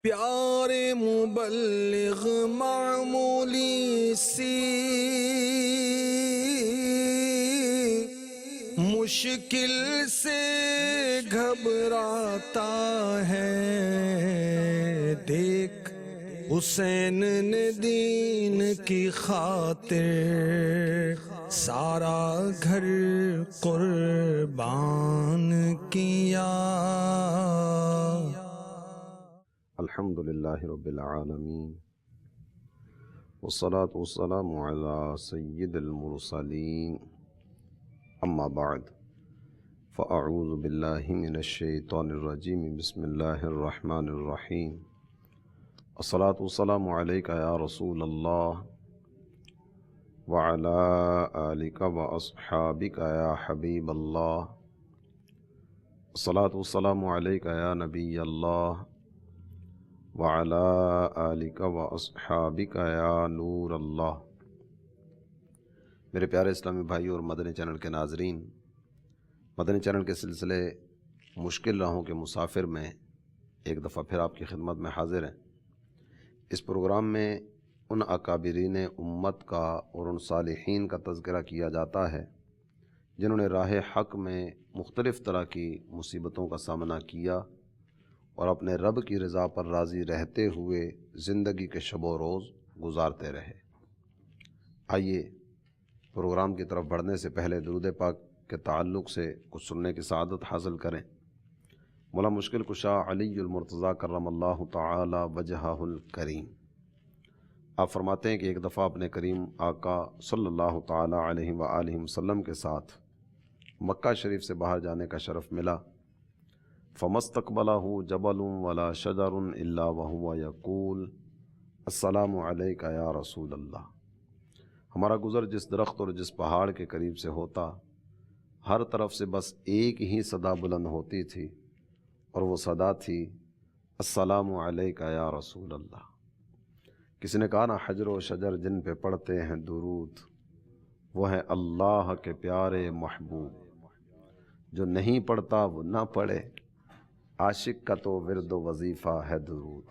پیارے مبلغ معمولی سی مشکل سے گھبراتا ہے، دیکھ حسین نے دین کی خاطر سارا گھر قربان کیا۔ الحمدللہ رب العالمین والصلاة والسلام علی سید المرسلین، اما بعد فاعوذ باللہ من الشیطان الرجیم، بسم اللہ الرحمن الرحیم۔ الصلاة والسلام علیکہ یا رسول اللہ وعلی آلک واصحابک یا حبیب اللہ۔ الصلاة والسلام علیکہ یا نبی اللہ وعلى آلک واصحابک یا نور اللہ۔ میرے پیارے اسلامی بھائی اور مدنی چینل کے ناظرین، مدنی چینل کے سلسلے مشکل راہوں کے مسافر میں ایک دفعہ پھر آپ کی خدمت میں حاضر ہیں۔ اس پروگرام میں ان اکابرین امت کا اور ان صالحین کا تذکرہ کیا جاتا ہے جنہوں نے راہ حق میں مختلف طرح کی مصیبتوں کا سامنا کیا اور اپنے رب کی رضا پر راضی رہتے ہوئے زندگی کے شب و روز گزارتے رہے۔ آئیے پروگرام کی طرف بڑھنے سے پہلے درود پاک کے تعلق سے کچھ سننے کی سعادت حاصل کریں۔ مولا مشکل کشا علی المرتضیٰ کرم اللہ تعالی وجہہ الکریم آپ فرماتے ہیں کہ ایک دفعہ اپنے کریم آقا صلی اللہ تعالی علیہ وآلہ وسلم کے ساتھ مکہ شریف سے باہر جانے کا شرف ملا۔ فَمَسْتَقْبَلَهُ جَبَلٌ وَلَا شَجَرٌ إِلَّا وَهُوَ يَقُولُ السلام علیکہ یا رسول اللہ۔ ہمارا گزر جس درخت اور جس پہاڑ کے قریب سے ہوتا، ہر طرف سے بس ایک ہی صدا بلند ہوتی تھی، اور وہ صدا تھی السلام علیکہ یا رسول اللہ۔ کسی نے کہا نا، حجر و شجر جن پہ پڑھتے ہیں درود، وہ ہے اللہ کے پیارے محبوب، جو نہیں پڑھتا وہ نہ پڑھے، عاشق کا تو ورد و وظیفہ ہے درود۔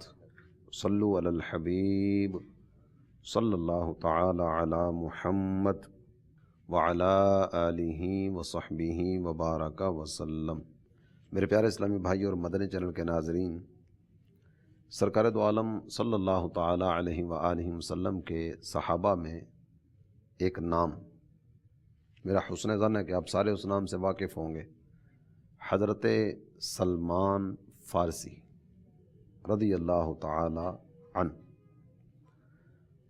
صلو علی الحبیب صلی اللہ تعالی علی محمد وعلی آلہ وصحبہ وبارک وسلم۔ میرے پیارے اسلامی بھائی اور مدنی چینل کے ناظرین، سرکار دو عالم صلی اللہ تعالی علیہ وآلہ وسلم کے صحابہ میں ایک نام، میرا حسن ظن ہے کہ آپ سارے اس نام سے واقف ہوں گے، حضرت سلمان فارسی رضی اللہ تعالی عنہ۔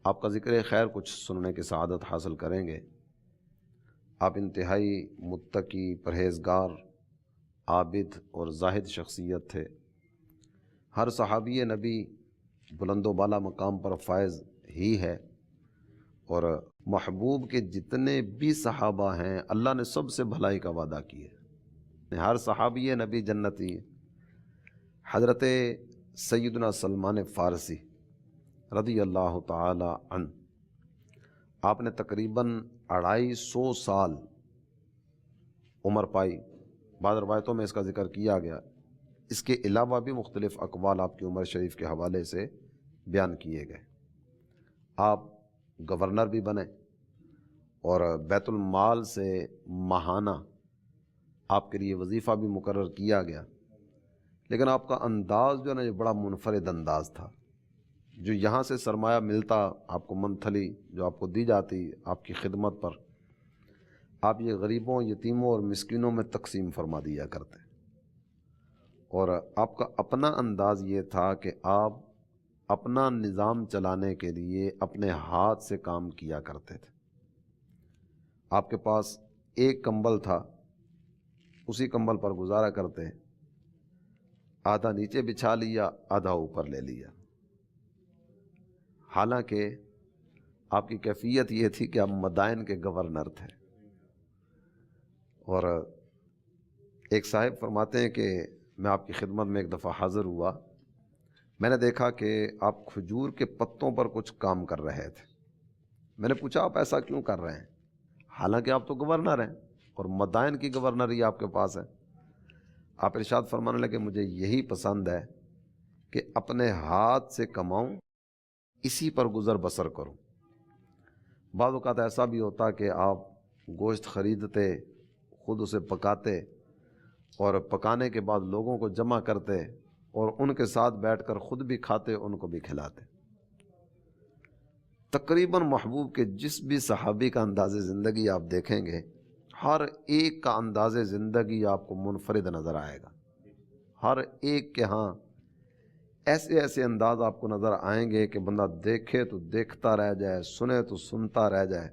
آپ کا ذکر خیر کچھ سننے کی سعادت حاصل کریں گے۔ آپ انتہائی متقی، پرہیزگار، عابد اور زاہد شخصیت تھے۔ ہر صحابی نبی بلند و بالا مقام پر فائز ہی ہے، اور محبوب کے جتنے بھی صحابہ ہیں اللہ نے سب سے بھلائی کا وعدہ کیا ہے۔ ہر صحابی نبی جنتی ہے۔ حضرت سیدنا سلمان فارسی رضی اللہ تعالی عنہ، آپ نے تقریباً 250 سال عمر پائی۔ بعض روایتوں میں اس کا ذکر کیا گیا، اس کے علاوہ بھی مختلف اقوال آپ کی عمر شریف کے حوالے سے بیان کیے گئے۔ آپ گورنر بھی بنے، اور بیت المال سے ماہانہ آپ کے لیے وظیفہ بھی مقرر کیا گیا، لیکن آپ کا انداز جو ہے نا، یہ بڑا منفرد انداز تھا۔ جو یہاں سے سرمایہ ملتا آپ کو، منتھلی جو آپ کو دی جاتی آپ کی خدمت پر، آپ یہ غریبوں، یتیموں اور مسکینوں میں تقسیم فرما دیا کرتے۔ اور آپ کا اپنا انداز یہ تھا کہ آپ اپنا نظام چلانے کے لیے اپنے ہاتھ سے کام کیا کرتے تھے۔ آپ کے پاس ایک کمبل تھا، اسی کمبل پر گزارا کرتے، آدھا نیچے بچھا لیا، آدھا اوپر لے لیا۔ حالانکہ آپ کی کیفیت یہ تھی کہ آپ مدائن کے گورنر تھے۔ اور ایک صاحب فرماتے ہیں کہ میں آپ کی خدمت میں ایک دفعہ حاضر ہوا، میں نے دیکھا کہ آپ کھجور کے پتوں پر کچھ کام کر رہے تھے۔ میں نے پوچھا آپ ایسا کیوں کر رہے ہیں، حالانکہ آپ تو گورنر ہیں اور مدائن کی گورنری آپ کے پاس ہے۔ آپ ارشاد فرمانے لگے، مجھے یہی پسند ہے کہ اپنے ہاتھ سے کماؤں، اسی پر گزر بسر کروں۔ بعض اوقات ایسا بھی ہوتا کہ آپ گوشت خریدتے، خود اسے پکاتے اور پکانے کے بعد لوگوں کو جمع کرتے اور ان کے ساتھ بیٹھ کر خود بھی کھاتے، ان کو بھی کھلاتے۔ تقریباً محبوب کے جس بھی صحابی کا انداز زندگی آپ دیکھیں گے، ہر ایک کا انداز زندگی آپ کو منفرد نظر آئے گا۔ ہر ایک کے ہاں ایسے ایسے انداز آپ کو نظر آئیں گے کہ بندہ دیکھے تو دیکھتا رہ جائے، سنے تو سنتا رہ جائے،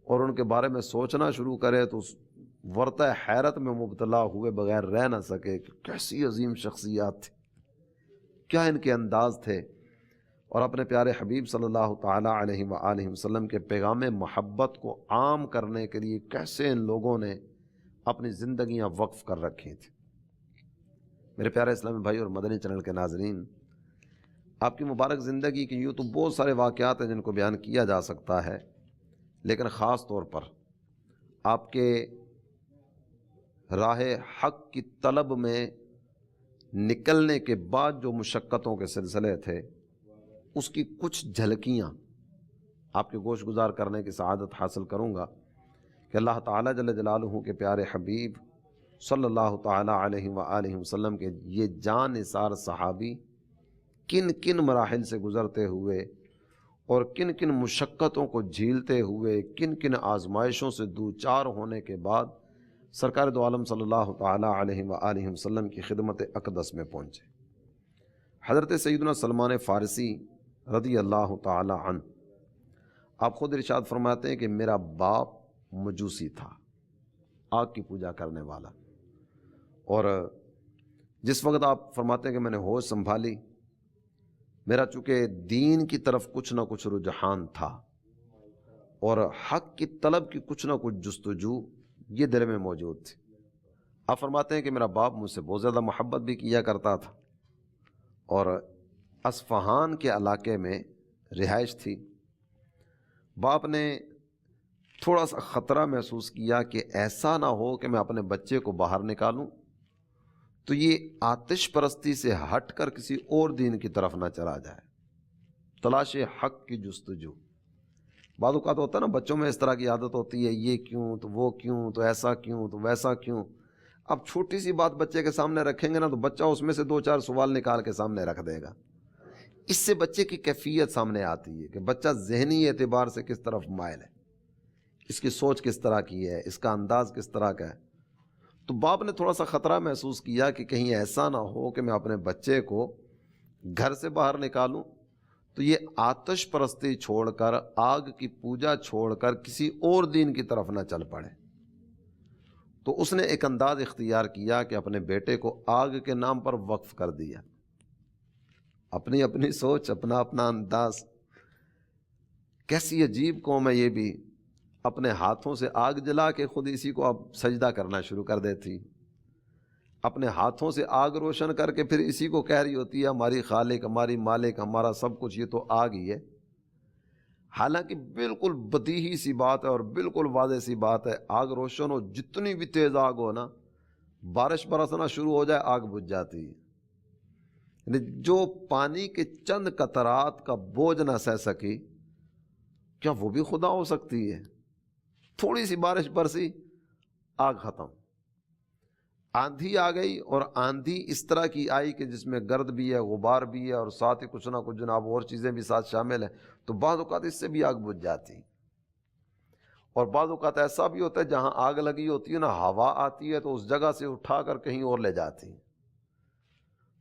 اور ان کے بارے میں سوچنا شروع کرے تو ورطہ حیرت میں مبتلا ہوئے بغیر رہ نہ سکے کہ کیسی عظیم شخصیات تھی، کیا ان کے انداز تھے، اور اپنے پیارے حبیب صلی اللہ تعالیٰ علیہ وآلہ وسلم کے پیغام محبت کو عام کرنے کے لیے کیسے ان لوگوں نے اپنی زندگیاں وقف کر رکھی تھیں۔ میرے پیارے اسلامی بھائی اور مدنی چینل کے ناظرین، آپ کی مبارک زندگی کی یوں تو بہت سارے واقعات ہیں جن کو بیان کیا جا سکتا ہے، لیکن خاص طور پر آپ کے راہ حق کی طلب میں نکلنے کے بعد جو مشقتوں کے سلسلے تھے، اس کی کچھ جھلکیاں آپ کے گوش گزار کرنے کی سعادت حاصل کروں گا کہ اللہ تعالیٰ جل جلالہ کے پیارے حبیب صلی اللہ تعالیٰ علیہ وآلہ وسلم کے یہ جان نثار صحابی کن کن مراحل سے گزرتے ہوئے اور کن کن مشقتوں کو جھیلتے ہوئے، کن کن آزمائشوں سے دوچار ہونے کے بعد سرکار دو عالم صلی اللہ تعالیٰ علیہ وآلہ وسلم کی خدمت اقدس میں پہنچے۔ حضرت سیدنا سلمان فارسی رضی اللہ تعالیٰ عنہ، آپ خود ارشاد فرماتے ہیں کہ میرا باپ مجوسی تھا، آگ کی پوجا کرنے والا، اور جس وقت آپ فرماتے ہیں کہ میں نے ہوش سنبھالی، میرا چونکہ دین کی طرف کچھ نہ کچھ رجحان تھا اور حق کی طلب کی کچھ نہ کچھ جستجو یہ دل میں موجود تھی۔ آپ فرماتے ہیں کہ میرا باپ مجھ سے بہت زیادہ محبت بھی کیا کرتا تھا، اور اصفہان کے علاقے میں رہائش تھی۔ باپ نے تھوڑا سا خطرہ محسوس کیا کہ ایسا نہ ہو کہ میں اپنے بچے کو باہر نکالوں تو یہ آتش پرستی سے ہٹ کر کسی اور دین کی طرف نہ چلا جائے، تلاش حق کی جستجو۔ بعض اوقات ہوتا ہے نا بچوں میں اس طرح کی عادت ہوتی ہے، یہ کیوں تو وہ کیوں تو ایسا کیوں تو ویسا کیوں۔ اب چھوٹی سی بات بچے کے سامنے رکھیں گے نا تو بچہ اس میں سے 2-4 سوال نکال کے سامنے رکھ دے گا۔ اس سے بچے کی کیفیت سامنے آتی ہے کہ بچہ ذہنی اعتبار سے کس طرف مائل ہے، اس کی سوچ کس طرح کی ہے، اس کا انداز کس طرح کا ہے۔ تو باپ نے تھوڑا سا خطرہ محسوس کیا کہ کہیں ایسا نہ ہو کہ میں اپنے بچے کو گھر سے باہر نکالوں تو یہ آتش پرستی چھوڑ کر، آگ کی پوجا چھوڑ کر کسی اور دین کی طرف نہ چل پڑے۔ تو اس نے ایک انداز اختیار کیا کہ اپنے بیٹے کو آگ کے نام پر وقف کر دیا۔ اپنی اپنی سوچ، اپنا اپنا انداز، کیسی عجیب قوم ہے یہ بھی، اپنے ہاتھوں سے آگ جلا کے خود اسی کو اب سجدہ کرنا شروع کر دیتی، اپنے ہاتھوں سے آگ روشن کر کے پھر اسی کو کہہ رہی ہوتی ہے ہماری خالق، ہماری مالک، ہمارا سب کچھ یہ تو آگ ہی ہے۔ حالانکہ بالکل بدیہی سی بات ہے اور بالکل واضح سی بات ہے، آگ روشن ہو، جتنی بھی تیز آگ ہو نا، بارش برسنا شروع ہو جائے آگ بجھ جاتی ہے۔ یعنی جو پانی کے چند قطرات کا بوجھ نہ سہ سکی، کیا وہ بھی خدا ہو سکتی ہے؟ تھوڑی سی بارش برسی، آگ ختم۔ آندھی آ گئی، اور آندھی اس طرح کی آئی کہ جس میں گرد بھی ہے، غبار بھی ہے، اور ساتھ ہی کچھ نہ کچھ جناب اور چیزیں بھی ساتھ شامل ہیں، تو بعض اوقات اس سے بھی آگ بجھ جاتی۔ اور بعض اوقات ایسا بھی ہوتا ہے جہاں آگ لگی ہوتی ہے نا، ہوا آتی ہے تو اس جگہ سے اٹھا کر کہیں اور لے جاتی۔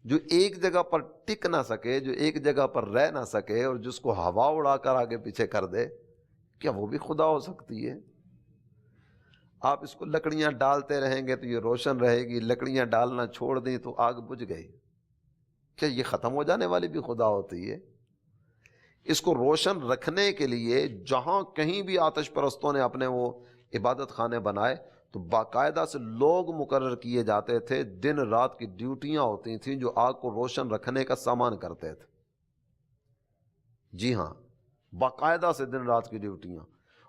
جو ایک جگہ پر ٹک نہ سکے، جو ایک جگہ پر رہ نہ سکے، اور جس کو ہوا اڑا کر آگے پیچھے کر دے، کیا وہ بھی خدا ہو سکتی ہے؟ آپ اس کو لکڑیاں ڈالتے رہیں گے تو یہ روشن رہے گی، لکڑیاں ڈالنا چھوڑ دیں تو آگ بجھ گئی۔ کیا یہ ختم ہو جانے والی بھی خدا ہوتی ہے؟ اس کو روشن رکھنے کے لیے جہاں کہیں بھی آتش پرستوں نے اپنے وہ عبادت خانے بنائے تو باقاعدہ سے لوگ مقرر کیے جاتے تھے، دن رات کی ڈیوٹیاں ہوتی تھیں جو آگ کو روشن رکھنے کا سامان کرتے تھے۔ جی ہاں، باقاعدہ سے دن رات کی ڈیوٹیاں،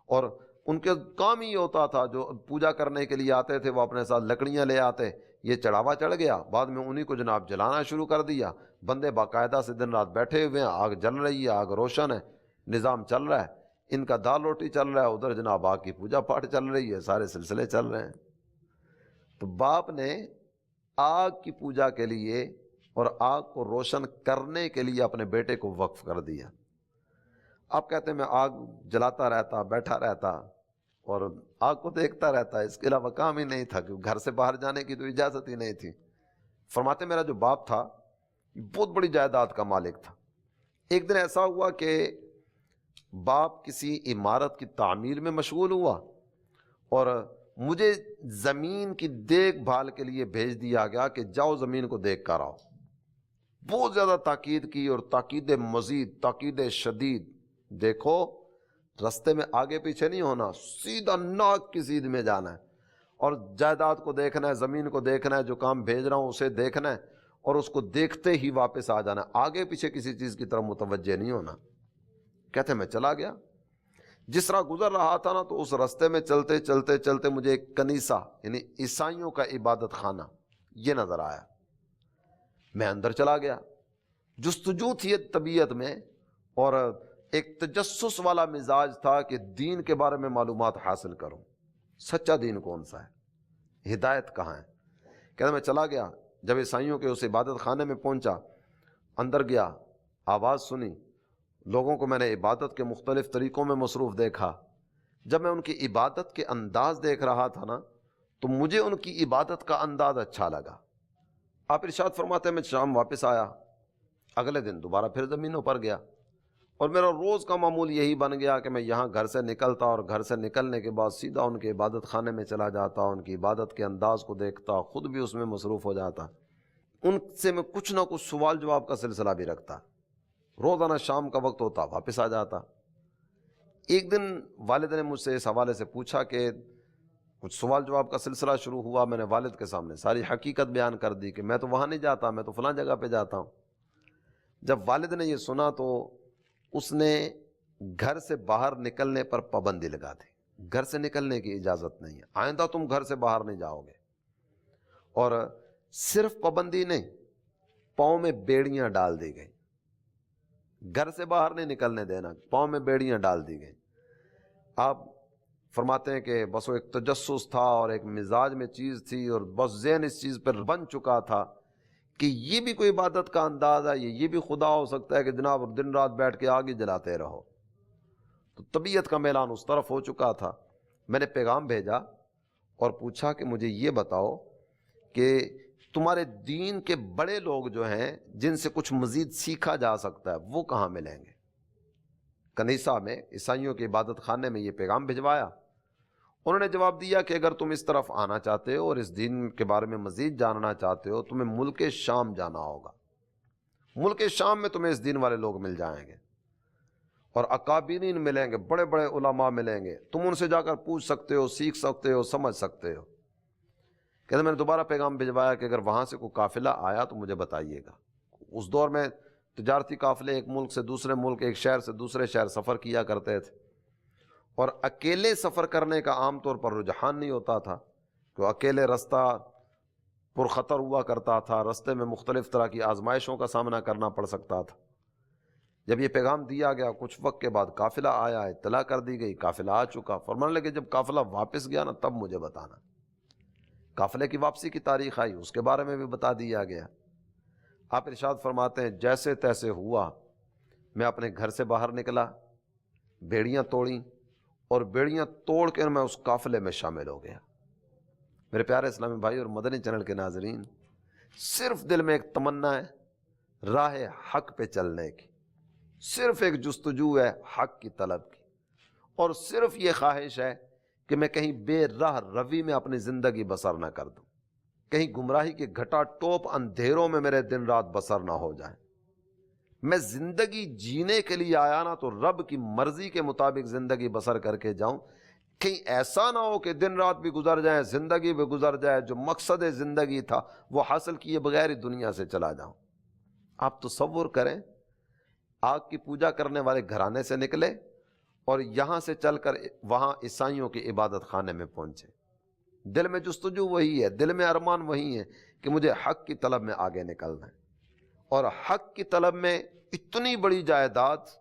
اور ان کے کام ہی ہوتا تھا، جو پوجا کرنے کے لیے آتے تھے وہ اپنے ساتھ لکڑیاں لے آتے، یہ چڑھاوا چڑھ گیا، بعد میں انہی کو جناب جلانا شروع کر دیا، بندے باقاعدہ سے دن رات بیٹھے ہوئے ہیں، آگ جل رہی ہے، آگ روشن ہے، نظام چل رہا ہے، ان کا دال روٹی چل رہا ہے، ادھر جناب آگ کی پوجا پاٹ چل رہی ہے، سارے سلسلے چل رہے ہیں۔ تو باپ نے آگ کی پوجا کے لیے اور آگ کو روشن کرنے کے لیے اپنے بیٹے کو وقف کر دیا۔ آپ کہتے ہیں میں آگ جلاتا رہتا، بیٹھا رہتا اور آگ کو دیکھتا رہتا، اس کے علاوہ کام ہی نہیں تھا، کہ گھر سے باہر جانے کی تو اجازت ہی نہیں تھی۔ فرماتے میرا جو باپ تھا بہت بڑی جائیداد کا مالک تھا۔ ایک دن ایسا ہوا کہ باپ کسی عمارت کی تعمیر میں مشغول ہوا اور مجھے زمین کی دیکھ بھال کے لیے بھیج دیا گیا کہ جاؤ زمین کو دیکھ کر آؤ۔ بہت زیادہ تاکید کی اور تاکید مزید، تاکید شدید، دیکھو رستے میں آگے پیچھے نہیں ہونا، سیدھا ناک کی سیدھ میں جانا ہے اور جائیداد کو دیکھنا ہے، زمین کو دیکھنا ہے، جو کام بھیج رہا ہوں اسے دیکھنا ہے اور اس کو دیکھتے ہی واپس آ جانا ہے، آگے پیچھے کسی چیز کی طرف متوجہ نہیں ہونا۔ کہتے میں چلا گیا، جس طرح گزر رہا تھا نا تو اس رستے میں چلتے چلتے چلتے مجھے ایک کنیسہ یعنی عیسائیوں کا عبادت خانہ یہ نظر آیا۔ میں اندر چلا گیا، جستجو تھی طبیعت میں اور ایک تجسس والا مزاج تھا کہ دین کے بارے میں معلومات حاصل کروں، سچا دین کون سا ہے، ہدایت کہاں ہے۔ کہتا میں چلا گیا، جب عیسائیوں کے اس عبادت خانے میں پہنچا، اندر گیا، آواز سنی، لوگوں کو میں نے عبادت کے مختلف طریقوں میں مصروف دیکھا۔ جب میں ان کی عبادت کے انداز دیکھ رہا تھا نا تو مجھے ان کی عبادت کا انداز اچھا لگا۔ آپ ارشاد فرماتے ہیں میں شام واپس آیا، اگلے دن دوبارہ پھر زمینوں پر گیا اور میرا روز کا معمول یہی بن گیا کہ میں یہاں گھر سے نکلتا اور گھر سے نکلنے کے بعد سیدھا ان کے عبادت خانے میں چلا جاتا، ان کی عبادت کے انداز کو دیکھتا، خود بھی اس میں مصروف ہو جاتا، ان سے میں کچھ نہ کچھ سوال جواب کا سلسلہ بھی رکھتا۔ روزانہ شام کا وقت ہوتا، واپس آ جاتا۔ ایک دن والد نے مجھ سے اس حوالے سے پوچھا کہ کچھ سوال جواب کا سلسلہ شروع ہوا، میں نے والد کے سامنے ساری حقیقت بیان کر دی کہ میں تو وہاں نہیں جاتا، میں تو فلاں جگہ پہ جاتا ہوں۔ جب والد نے یہ سنا تو اس نے گھر سے باہر نکلنے پر پابندی لگا دی، گھر سے نکلنے کی اجازت نہیں ہے، آئندہ تم گھر سے باہر نہیں جاؤ گے۔ اور صرف پابندی نہیں، پاؤں میں بیڑیاں ڈال دی گئی، گھر سے باہر نہیں نکلنے دینا، پاؤں میں بیڑیاں ڈال دی گئی۔ آپ فرماتے ہیں کہ بس وہ ایک تجسس تھا اور ایک مزاج میں چیز تھی اور بس ذہن اس چیز پر بن چکا تھا کہ یہ بھی کوئی عبادت کا انداز ہے، یہ بھی خدا ہو سکتا ہے کہ جناب دن رات بیٹھ کے آگ ہی جلاتے رہو۔ تو طبیعت کا میلان اس طرف ہو چکا تھا۔ میں نے پیغام بھیجا اور پوچھا کہ مجھے یہ بتاؤ کہ تمہارے دین کے بڑے لوگ جو ہیں جن سے کچھ مزید سیکھا جا سکتا ہے وہ کہاں ملیں گے؟ کنیسہ میں، عیسائیوں کے عبادت خانے میں یہ پیغام بھجوایا۔ انہوں نے جواب دیا کہ اگر تم اس طرف آنا چاہتے ہو اور اس دین کے بارے میں مزید جاننا چاہتے ہو تمہیں ملک شام جانا ہوگا، ملک شام میں تمہیں اس دین والے لوگ مل جائیں گے اور اکابرین ملیں گے، بڑے بڑے علماء ملیں گے، تم ان سے جا کر پوچھ سکتے ہو، سیکھ سکتے ہو، سمجھ سکتے ہو۔ کہتے میں نے دوبارہ پیغام بھجوایا کہ اگر وہاں سے کوئی قافلہ آیا تو مجھے بتائیے گا۔ اس دور میں تجارتی قافلے ایک ملک سے دوسرے ملک، ایک شہر سے دوسرے شہر سفر کیا کرتے تھے اور اکیلے سفر کرنے کا عام طور پر رجحان نہیں ہوتا تھا، کہ اکیلے رستہ پرخطر ہوا کرتا تھا، رستے میں مختلف طرح کی آزمائشوں کا سامنا کرنا پڑ سکتا تھا۔ جب یہ پیغام دیا گیا کچھ وقت کے بعد قافلہ آیا، اطلاع کر دی گئی، قافلہ آ چکا۔ فرمانے لگے جب قافلہ واپس گیا نا تب مجھے بتانا۔ قافلے کی واپسی کی تاریخ آئی، اس کے بارے میں بھی بتا دیا گیا۔ آپ ارشاد فرماتے ہیں جیسے تیسے ہوا، میں اپنے گھر سے باہر نکلا، بیڑیاں توڑیں اور بیڑیاں توڑ کے میں اس قافلے میں شامل ہو گیا۔ میرے پیارے اسلامی بھائی اور مدنی چینل کے ناظرین، صرف دل میں ایک تمنا ہے راہ حق پہ چلنے کی، صرف ایک جستجو ہے حق کی طلب کی، اور صرف یہ خواہش ہے کہ میں کہیں بے راہ روی میں اپنی زندگی بسر نہ کر دوں، کہیں گمراہی کے گھٹا ٹوپ اندھیروں میں میرے دن رات بسر نہ ہو جائیں۔ میں زندگی جینے کے لیے آیا نا تو رب کی مرضی کے مطابق زندگی بسر کر کے جاؤں، کہیں ایسا نہ ہو کہ دن رات بھی گزر جائیں، زندگی بھی گزر جائے، جو مقصد زندگی تھا وہ حاصل کیے بغیر ہی دنیا سے چلا جاؤں۔ آپ تصور کریں، آگ کی پوجا کرنے والے گھرانے سے نکلے اور یہاں سے چل کر وہاں عیسائیوں کے عبادت خانے میں پہنچے، دل میں جستجو وہی ہے، دل میں ارمان وہی ہے کہ مجھے حق کی طلب میں آگے نکلنا ہے۔ اور حق کی طلب میں اتنی بڑی جائیداد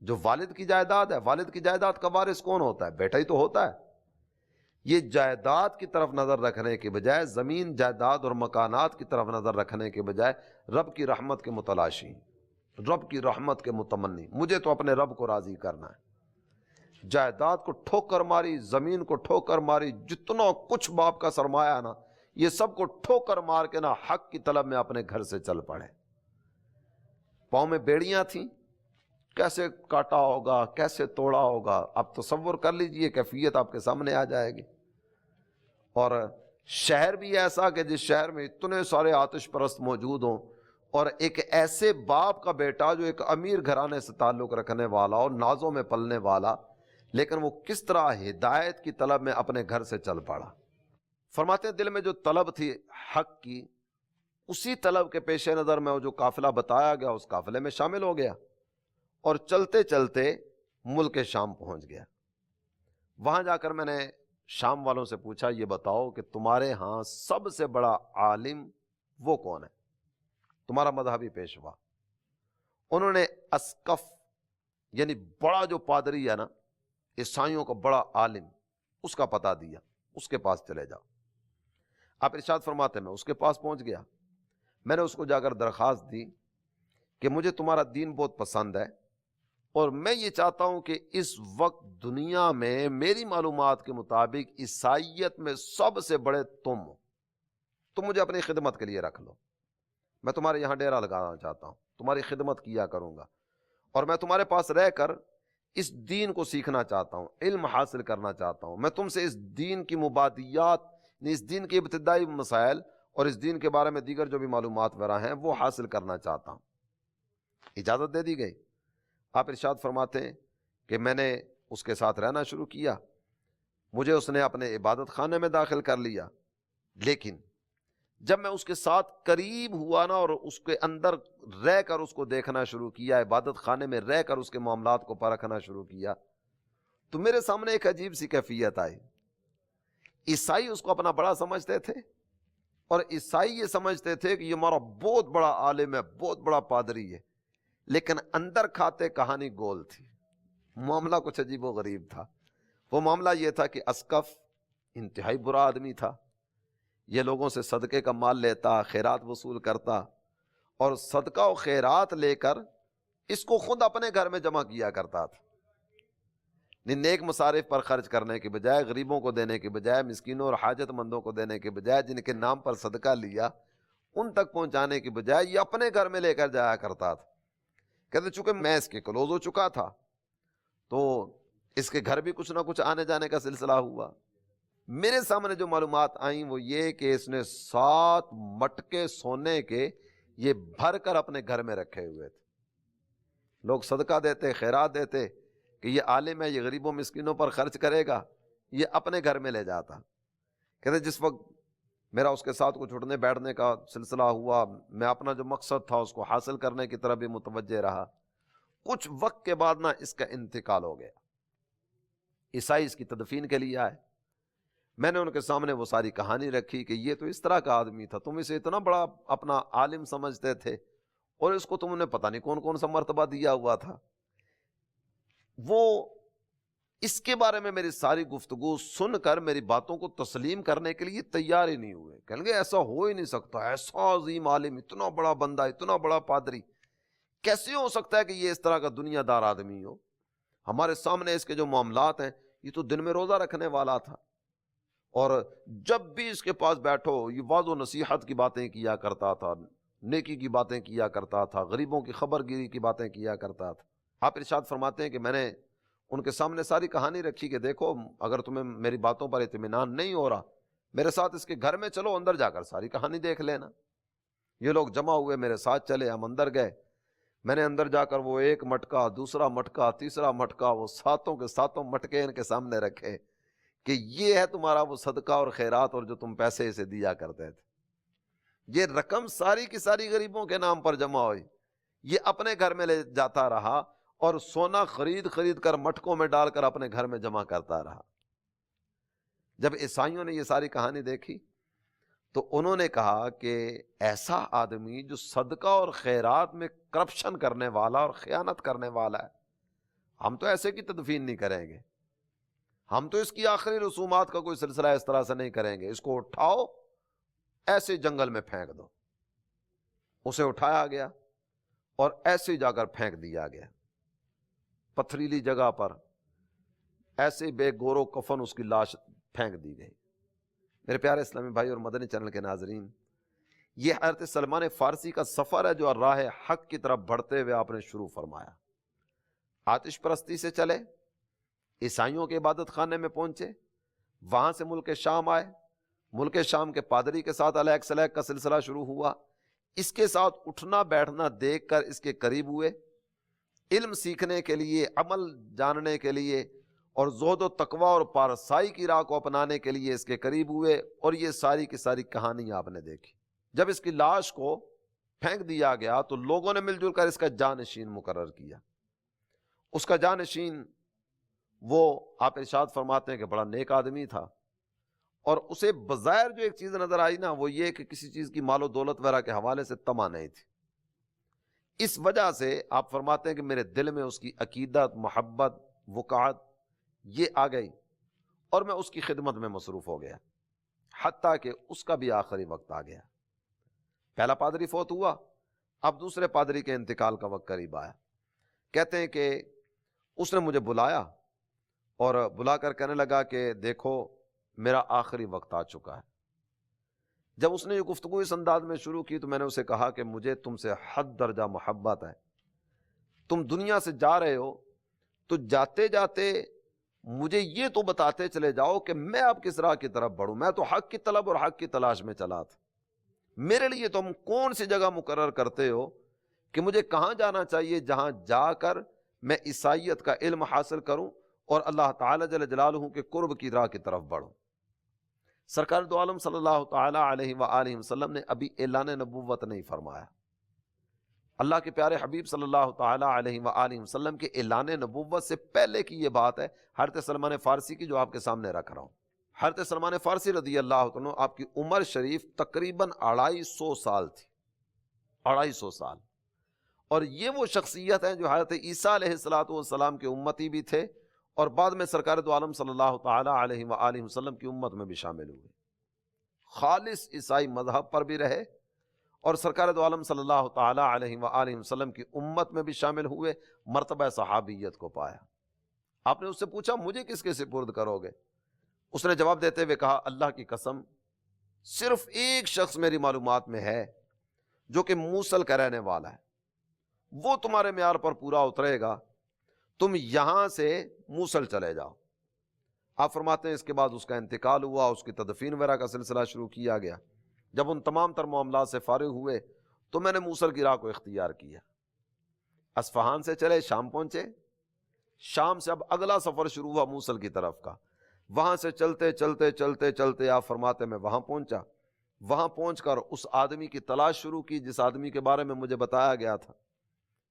جو والد کی جائیداد ہے، والد کی جائیداد کا وارث کون ہوتا ہے؟ بیٹا ہی تو ہوتا ہے۔ یہ جائیداد کی طرف نظر رکھنے کے بجائے، زمین جائیداد اور مکانات کی طرف نظر رکھنے کے بجائے رب کی رحمت کے متلاشی، رب کی رحمت کے متمنی، مجھے تو اپنے رب کو راضی کرنا ہے۔ جائیداد کو ٹھوکر ماری، زمین کو ٹھوکر ماری، جتنا کچھ باپ کا سرمایہ نا، یہ سب کو ٹھوکر مار کے نا حق کی طلب میں اپنے گھر سے چل پڑے۔ پاؤں میں بیڑیاں تھیں، کیسے کاٹا ہوگا، کیسے توڑا ہوگا، آپ تصور کر لیجئے، کیفیت آپ کے سامنے آ جائے گی۔ اور شہر بھی ایسا کہ جس شہر میں اتنے سارے آتش پرست موجود ہوں، اور ایک ایسے باپ کا بیٹا جو ایک امیر گھرانے سے تعلق رکھنے والا اور نازوں میں پلنے والا، لیکن وہ کس طرح ہدایت کی طلب میں اپنے گھر سے چل پڑا۔ فرماتے ہیں دل میں جو طلب تھی حق کی، اسی طلب کے پیش نظر میں وہ جو قافلہ بتایا گیا اس قافلے میں شامل ہو گیا، اور چلتے چلتے ملک شام پہنچ گیا۔ وہاں جا کر میں نے شام والوں سے پوچھا، یہ بتاؤ کہ تمہارے ہاں سب سے بڑا عالم وہ کون ہے، تمہارا مذہبی پیشوا؟ انہوں نے اسقف، یعنی بڑا جو پادری ہے نا، عیسائیوں کا بڑا عالم، اس کا پتہ دیا، اس کے پاس چلے جاؤ۔ آپ ارشاد فرماتے میں اس کے پاس پہنچ گیا۔ میں نے اس کو جا کر درخواست دی کہ مجھے تمہارا دین بہت پسند ہے، اور میں یہ چاہتا ہوں کہ اس وقت دنیا میں میری معلومات کے مطابق عیسائیت میں سب سے بڑے تم ہو، تم مجھے اپنی خدمت کے لیے رکھ لو، میں تمہارے یہاں ڈیرا لگانا چاہتا ہوں، تمہاری خدمت کیا کروں گا، اور میں تمہارے پاس رہ کر اس دین کو سیکھنا چاہتا ہوں، علم حاصل کرنا چاہتا ہوں، میں تم سے اس دین کی مبادیات، اس دین کے ابتدائی مسائل اور اس دین کے بارے میں دیگر جو بھی معلومات میرا ہیں وہ حاصل کرنا چاہتا ہوں۔ اجازت دے دی گئی۔ آپ ارشاد فرماتے ہیں کہ میں نے اس کے ساتھ رہنا شروع کیا، مجھے اس نے اپنے عبادت خانے میں داخل کر لیا، لیکن جب میں اس کے ساتھ قریب ہوا نا اور اس کے اندر رہ کر اس کو دیکھنا شروع کیا، عبادت خانے میں رہ کر اس کے معاملات کو پرکھنا شروع کیا، تو میرے سامنے ایک عجیب سی کیفیت آئی۔ عیسائی اس کو اپنا بڑا سمجھتے تھے، اور عیسائی یہ سمجھتے تھے کہ یہ ہمارا بہت بڑا عالم ہے، بہت بڑا پادری ہے، لیکن اندر کھاتے کہانی گول تھی، معاملہ کچھ عجیب و غریب تھا۔ وہ معاملہ یہ تھا کہ اسقف انتہائی برا آدمی تھا، یہ لوگوں سے صدقے کا مال لیتا، خیرات وصول کرتا، اور صدقہ و خیرات لے کر اس کو خود اپنے گھر میں جمع کیا کرتا تھا۔ نیک مصارف پر خرچ کرنے کے بجائے، غریبوں کو دینے کے بجائے، مسکینوں اور حاجت مندوں کو دینے کے بجائے، جن کے نام پر صدقہ لیا ان تک پہنچانے کے بجائے یہ اپنے گھر میں لے کر جایا کرتا تھا۔ کہتے چونکہ میں اس کے کلوز ہو چکا تھا تو اس کے گھر بھی کچھ نہ کچھ آنے جانے کا سلسلہ ہوا۔ میرے سامنے جو معلومات آئیں وہ یہ کہ اس نے 7 مٹکے سونے کے یہ بھر کر اپنے گھر میں رکھے ہوئے تھے۔ لوگ صدقہ دیتے، خیرات دیتے کہ یہ عالم ہے، یہ غریبوں مسکینوں پر خرچ کرے گا، یہ اپنے گھر میں لے جاتا۔ کہتے جس وقت میرا اس کے ساتھ کچھ اٹھنے بیٹھنے کا سلسلہ ہوا، میں اپنا جو مقصد تھا اس کو حاصل کرنے کی طرف بھی متوجہ رہا، کچھ وقت کے بعد نا اس کا انتقال ہو گیا۔ عیسائی اس کی تدفین کے لیے آئے، میں نے ان کے سامنے وہ ساری کہانی رکھی کہ یہ تو اس طرح کا آدمی تھا، تم اسے اتنا بڑا اپنا عالم سمجھتے تھے اور اس کو تم نے پتہ نہیں کون کون سا مرتبہ دیا ہوا تھا۔ وہ اس کے بارے میں میری ساری گفتگو سن کر میری باتوں کو تسلیم کرنے کے لیے تیار ہی نہیں ہوئے، کہیں گے ایسا ہو ہی نہیں سکتا، ایسا عظیم عالم، اتنا بڑا بندہ، اتنا بڑا پادری کیسے ہو سکتا ہے کہ یہ اس طرح کا دنیا دار آدمی ہو؟ ہمارے سامنے اس کے جو معاملات ہیں، یہ تو دن میں روزہ رکھنے والا تھا، اور جب بھی اس کے پاس بیٹھو یہ واعظ و نصیحت کی باتیں کیا کرتا تھا، نیکی کی باتیں کیا کرتا تھا، غریبوں کی خبر گیری کی باتیں کیا کرتا تھا۔ آپ ارشاد فرماتے ہیں کہ میں نے ان کے سامنے ساری کہانی رکھی کہ دیکھو اگر تمہیں میری باتوں پر اطمینان نہیں ہو رہا، میرے ساتھ اس کے گھر میں چلو، اندر جا کر ساری کہانی دیکھ لینا۔ یہ لوگ جمع ہوئے، میرے ساتھ چلے، ہم اندر گئے۔ میں نے اندر جا کر وہ ایک مٹکا، دوسرا مٹکا، تیسرا مٹکا، وہ 7 کے 7 مٹکے ان کے سامنے رکھے کہ یہ ہے تمہارا وہ صدقہ اور خیرات اور جو تم پیسے اسے دیا کرتے تھے۔ یہ رقم ساری کی ساری غریبوں کے نام پر جمع ہوئی، یہ اپنے گھر میں لے جاتا رہا اور سونا خرید کر مٹکوں میں ڈال کر اپنے گھر میں جمع کرتا رہا۔ جب عیسائیوں نے یہ ساری کہانی دیکھی تو انہوں نے کہا کہ ایسا آدمی جو صدقہ اور خیرات میں کرپشن کرنے والا اور خیانت کرنے والا ہے، ہم تو ایسے کی تدفین نہیں کریں گے، ہم تو اس کی آخری رسومات کا کوئی سلسلہ اس طرح سے نہیں کریں گے، اس کو اٹھاؤ ایسے جنگل میں پھینک دو۔ اسے اٹھایا گیا اور ایسے جا کر پھینک دیا گیا، پتھریلی جگہ پر ایسے بے گور و کفن اس کی لاش پھینک دی گئی۔ میرے پیارے اسلامی بھائی اور مدنی چینل کے ناظرین، یہ حضرت سلمان فارسی کا سفر ہے جو راہ حق کی طرف بڑھتے ہوئے آپ نے شروع فرمایا۔ آتش پرستی سے چلے، عیسائیوں کے عبادت خانے میں پہنچے، وہاں سے ملک شام آئے، ملک شام کے پادری کے ساتھ علیہ سلیک کا سلسلہ شروع ہوا، اس کے ساتھ اٹھنا بیٹھنا دیکھ کر اس کے قریب ہوئے، علم سیکھنے کے لیے، عمل جاننے کے لیے اور زہد و تقوی اور پارسائی کی راہ کو اپنانے کے لیے اس کے قریب ہوئے، اور یہ ساری کی ساری کہانی آپ نے دیکھی۔ جب اس کی لاش کو پھینک دیا گیا تو لوگوں نے مل جل کر اس کا جانشین مقرر کیا۔ اس کا جانشین وہ آپ ارشاد فرماتے ہیں کہ بڑا نیک آدمی تھا، اور اسے بظاہر جو ایک چیز نظر آئی نا وہ یہ کہ کسی چیز کی مال و دولت وغیرہ کے حوالے سے طمع نہیں تھی۔ اس وجہ سے آپ فرماتے ہیں کہ میرے دل میں اس کی عقیدت، محبت، وقاحت یہ آ گئی، اور میں اس کی خدمت میں مصروف ہو گیا، حتیٰ کہ اس کا بھی آخری وقت آ گیا۔ پہلا پادری فوت ہوا، اب دوسرے پادری کے انتقال کا وقت قریب آیا۔ کہتے ہیں کہ اس نے مجھے بلایا اور بلا کر کہنے لگا کہ دیکھو میرا آخری وقت آ چکا ہے۔ جب اس نے یہ گفتگو اس انداز میں شروع کی تو میں نے اسے کہا کہ مجھے تم سے حد درجہ محبت ہے، تم دنیا سے جا رہے ہو تو جاتے جاتے مجھے یہ تو بتاتے چلے جاؤ کہ میں اب کس راہ کی طرف بڑھوں۔ میں تو حق کی طلب اور حق کی تلاش میں چلا تھا، میرے لیے تم کون سی جگہ مقرر کرتے ہو کہ مجھے کہاں جانا چاہیے جہاں جا کر میں عیسائیت کا علم حاصل کروں اور اللہ تعالی جل جلالہ کے قرب کی راہ کی طرف بڑھوں۔ سرکار دو عالم صلی اللہ تعالی علیہ وآلہ وسلم نے ابھی اعلان نبوت نہیں فرمایا۔ اللہ کے پیارے حبیب صلی اللہ تعالی علیہ وآلہ وسلم کے اعلان نبوت سے پہلے کی یہ بات ہے، حضرت سلمان فارسی کی جو آپ کے سامنے رکھ رہا ہوں۔ حضرت سلمان فارسی رضی اللہ عنہ آپ کی عمر شریف تقریباً 250 سال تھی، 250 سال، اور یہ وہ شخصیت ہیں جو حضرت عیسیٰ علیہ السلام کے امتی بھی تھے اور بعد میں سرکار دو عالم صلی اللہ تعالی علیہ وآلہ وسلم کی امت میں بھی شامل ہوئے، خالص عیسائی مذہب پر بھی رہے اور سرکار دو عالم صلی اللہ تعالی علیہ وآلہ وسلم کی امت میں بھی شامل ہوئے، مرتبہ صحابیت کو پایا۔ آپ نے اس سے پوچھا مجھے کس کے سپرد کرو گے؟ اس نے جواب دیتے ہوئے کہا اللہ کی قسم صرف ایک شخص میری معلومات میں ہے جو کہ موصل کا رہنے والا ہے، وہ تمہارے معیار پر پورا اترے گا، تم یہاں سے موصل چلے جاؤ۔ آپ فرماتے ہیں اس کے بعد اس کا انتقال ہوا، اس کی تدفین وغیرہ کا سلسلہ شروع کیا گیا۔ جب ان تمام تر معاملات سے فارغ ہوئے تو میں نے موصل کی راہ کو اختیار کیا، اصفہان سے چلے شام پہنچے، شام سے اب اگلا سفر شروع ہوا موصل کی طرف کا، وہاں سے چلتے چلتے چلتے چلتے آپ فرماتے میں وہاں پہنچا، وہاں پہنچ کر اس آدمی کی تلاش شروع کی جس آدمی کے بارے میں مجھے بتایا گیا تھا،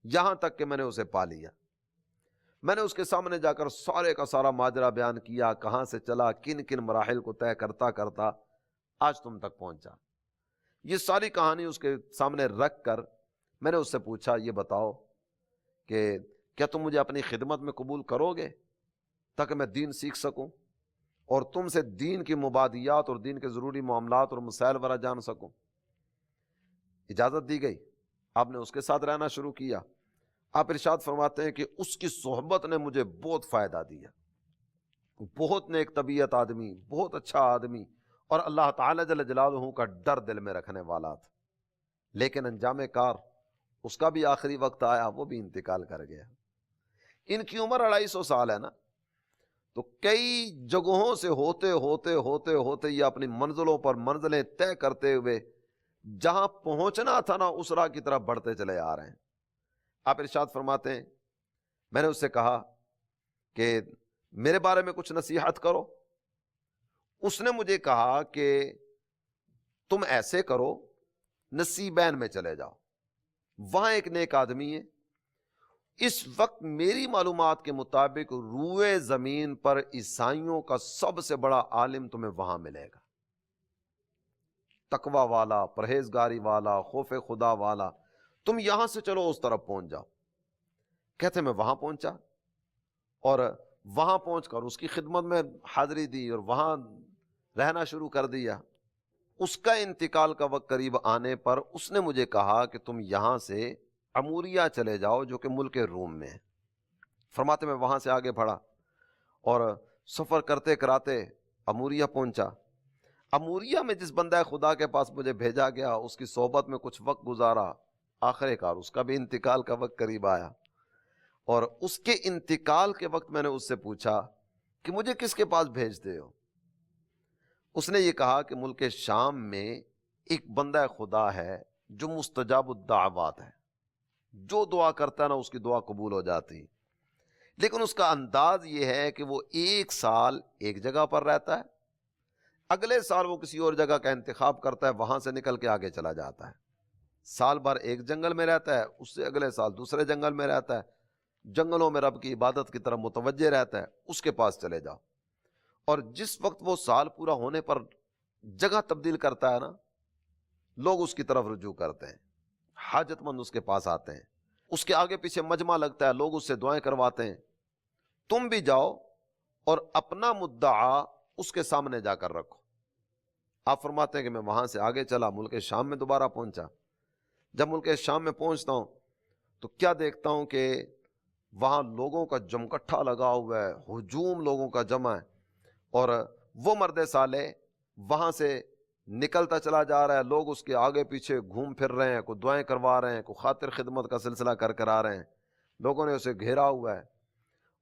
یہاں تک کہ میں نے اسے پا لیا۔ میں نے اس کے سامنے جا کر سارے کا سارا ماجرا بیان کیا، کہاں سے چلا، کن کن مراحل کو طے کرتا کرتا آج تم تک پہنچا۔ یہ ساری کہانی اس کے سامنے رکھ کر میں نے اس سے پوچھا یہ بتاؤ کہ کیا تم مجھے اپنی خدمت میں قبول کرو گے تاکہ میں دین سیکھ سکوں اور تم سے دین کی مبادیات اور دین کے ضروری معاملات اور مسائل وغیرہ جان سکوں؟ اجازت دی گئی، آپ نے اس کے ساتھ رہنا شروع کیا۔ آپ ارشاد فرماتے ہیں کہ اس کی صحبت نے مجھے بہت فائدہ دیا، بہت نیک طبیعت آدمی، بہت اچھا آدمی اور اللہ تعالی جل جلالہ کا ڈر دل میں رکھنے والا تھا، لیکن انجام کار اس کا بھی آخری وقت آیا، وہ بھی انتقال کر گیا۔ ان کی عمر 250 سال ہے نا، تو کئی جگہوں سے ہوتے ہوتے ہوتے ہوتے یہ اپنی منزلوں پر منزلیں طے کرتے ہوئے جہاں پہنچنا تھا نا اس راہ کی طرف بڑھتے چلے آ رہے ہیں۔ آپ ارشاد فرماتے ہیں میں نے اس سے کہا کہ میرے بارے میں کچھ نصیحت کرو۔ اس نے مجھے کہا کہ تم ایسے کرو نصیبین میں چلے جاؤ، وہاں ایک نیک آدمی ہے، اس وقت میری معلومات کے مطابق روئے زمین پر عیسائیوں کا سب سے بڑا عالم تمہیں وہاں ملے گا، تقوی والا، پرہیزگاری والا، خوف خدا والا، تم یہاں سے چلو اس طرف پہنچ جاؤ۔ کہتے میں وہاں پہنچا اور وہاں پہنچ کر اس کی خدمت میں حاضری دی اور وہاں رہنا شروع کر دیا۔ اس کا انتقال کا وقت قریب آنے پر اس نے مجھے کہا کہ تم یہاں سے اموریہ چلے جاؤ جو کہ ملک روم میں ہے۔ فرماتے میں وہاں سے آگے بڑھا اور سفر کرتے کراتے اموریہ پہنچا۔ اموریہ میں جس بندہ خدا کے پاس مجھے بھیجا گیا اس کی صحبت میں کچھ وقت گزارا، آخر کار اس کا بھی انتقال کا وقت قریب آیا، اور اس کے انتقال کے وقت میں نے اس سے پوچھا کہ مجھے کس کے پاس بھیجتے ہو؟ اس نے یہ کہا کہ ملک شام میں ایک بندہ خدا ہے جو مستجاب الدعوات ہے، جو دعا کرتا ہے نا اس کی دعا قبول ہو جاتی، لیکن اس کا انداز یہ ہے کہ وہ 1 سال ایک جگہ پر رہتا ہے، اگلے سال وہ کسی اور جگہ کا انتخاب کرتا ہے، وہاں سے نکل کے آگے چلا جاتا ہے، سال بھر ایک جنگل میں رہتا ہے، اس سے اگلے سال دوسرے جنگل میں رہتا ہے، جنگلوں میں رب کی عبادت کی طرف متوجہ رہتا ہے، اس کے پاس چلے جاؤ۔ اور جس وقت وہ سال پورا ہونے پر جگہ تبدیل کرتا ہے نا، لوگ اس کی طرف رجوع کرتے ہیں، حاجت مند اس کے پاس آتے ہیں، اس کے آگے پیچھے مجمع لگتا ہے، لوگ اس سے دعائیں کرواتے ہیں، تم بھی جاؤ اور اپنا مدعا اس کے سامنے جا کر رکھو۔ آپ فرماتے ہیں کہ میں وہاں سے آگے چلا، ملک شام میں دوبارہ پہنچا۔ جب ملک شام میں پہنچتا ہوں تو کیا دیکھتا ہوں کہ وہاں لوگوں کا جمکٹھا لگا ہوا ہے، ہجوم لوگوں کا جمع ہے، اور وہ مرد صالح وہاں سے نکلتا چلا جا رہا ہے، لوگ اس کے آگے پیچھے گھوم پھر رہے ہیں، کوئی دعائیں کروا رہے ہیں، کوئی خاطر خدمت کا سلسلہ کر آ رہے ہیں، لوگوں نے اسے گھیرا ہوا ہے،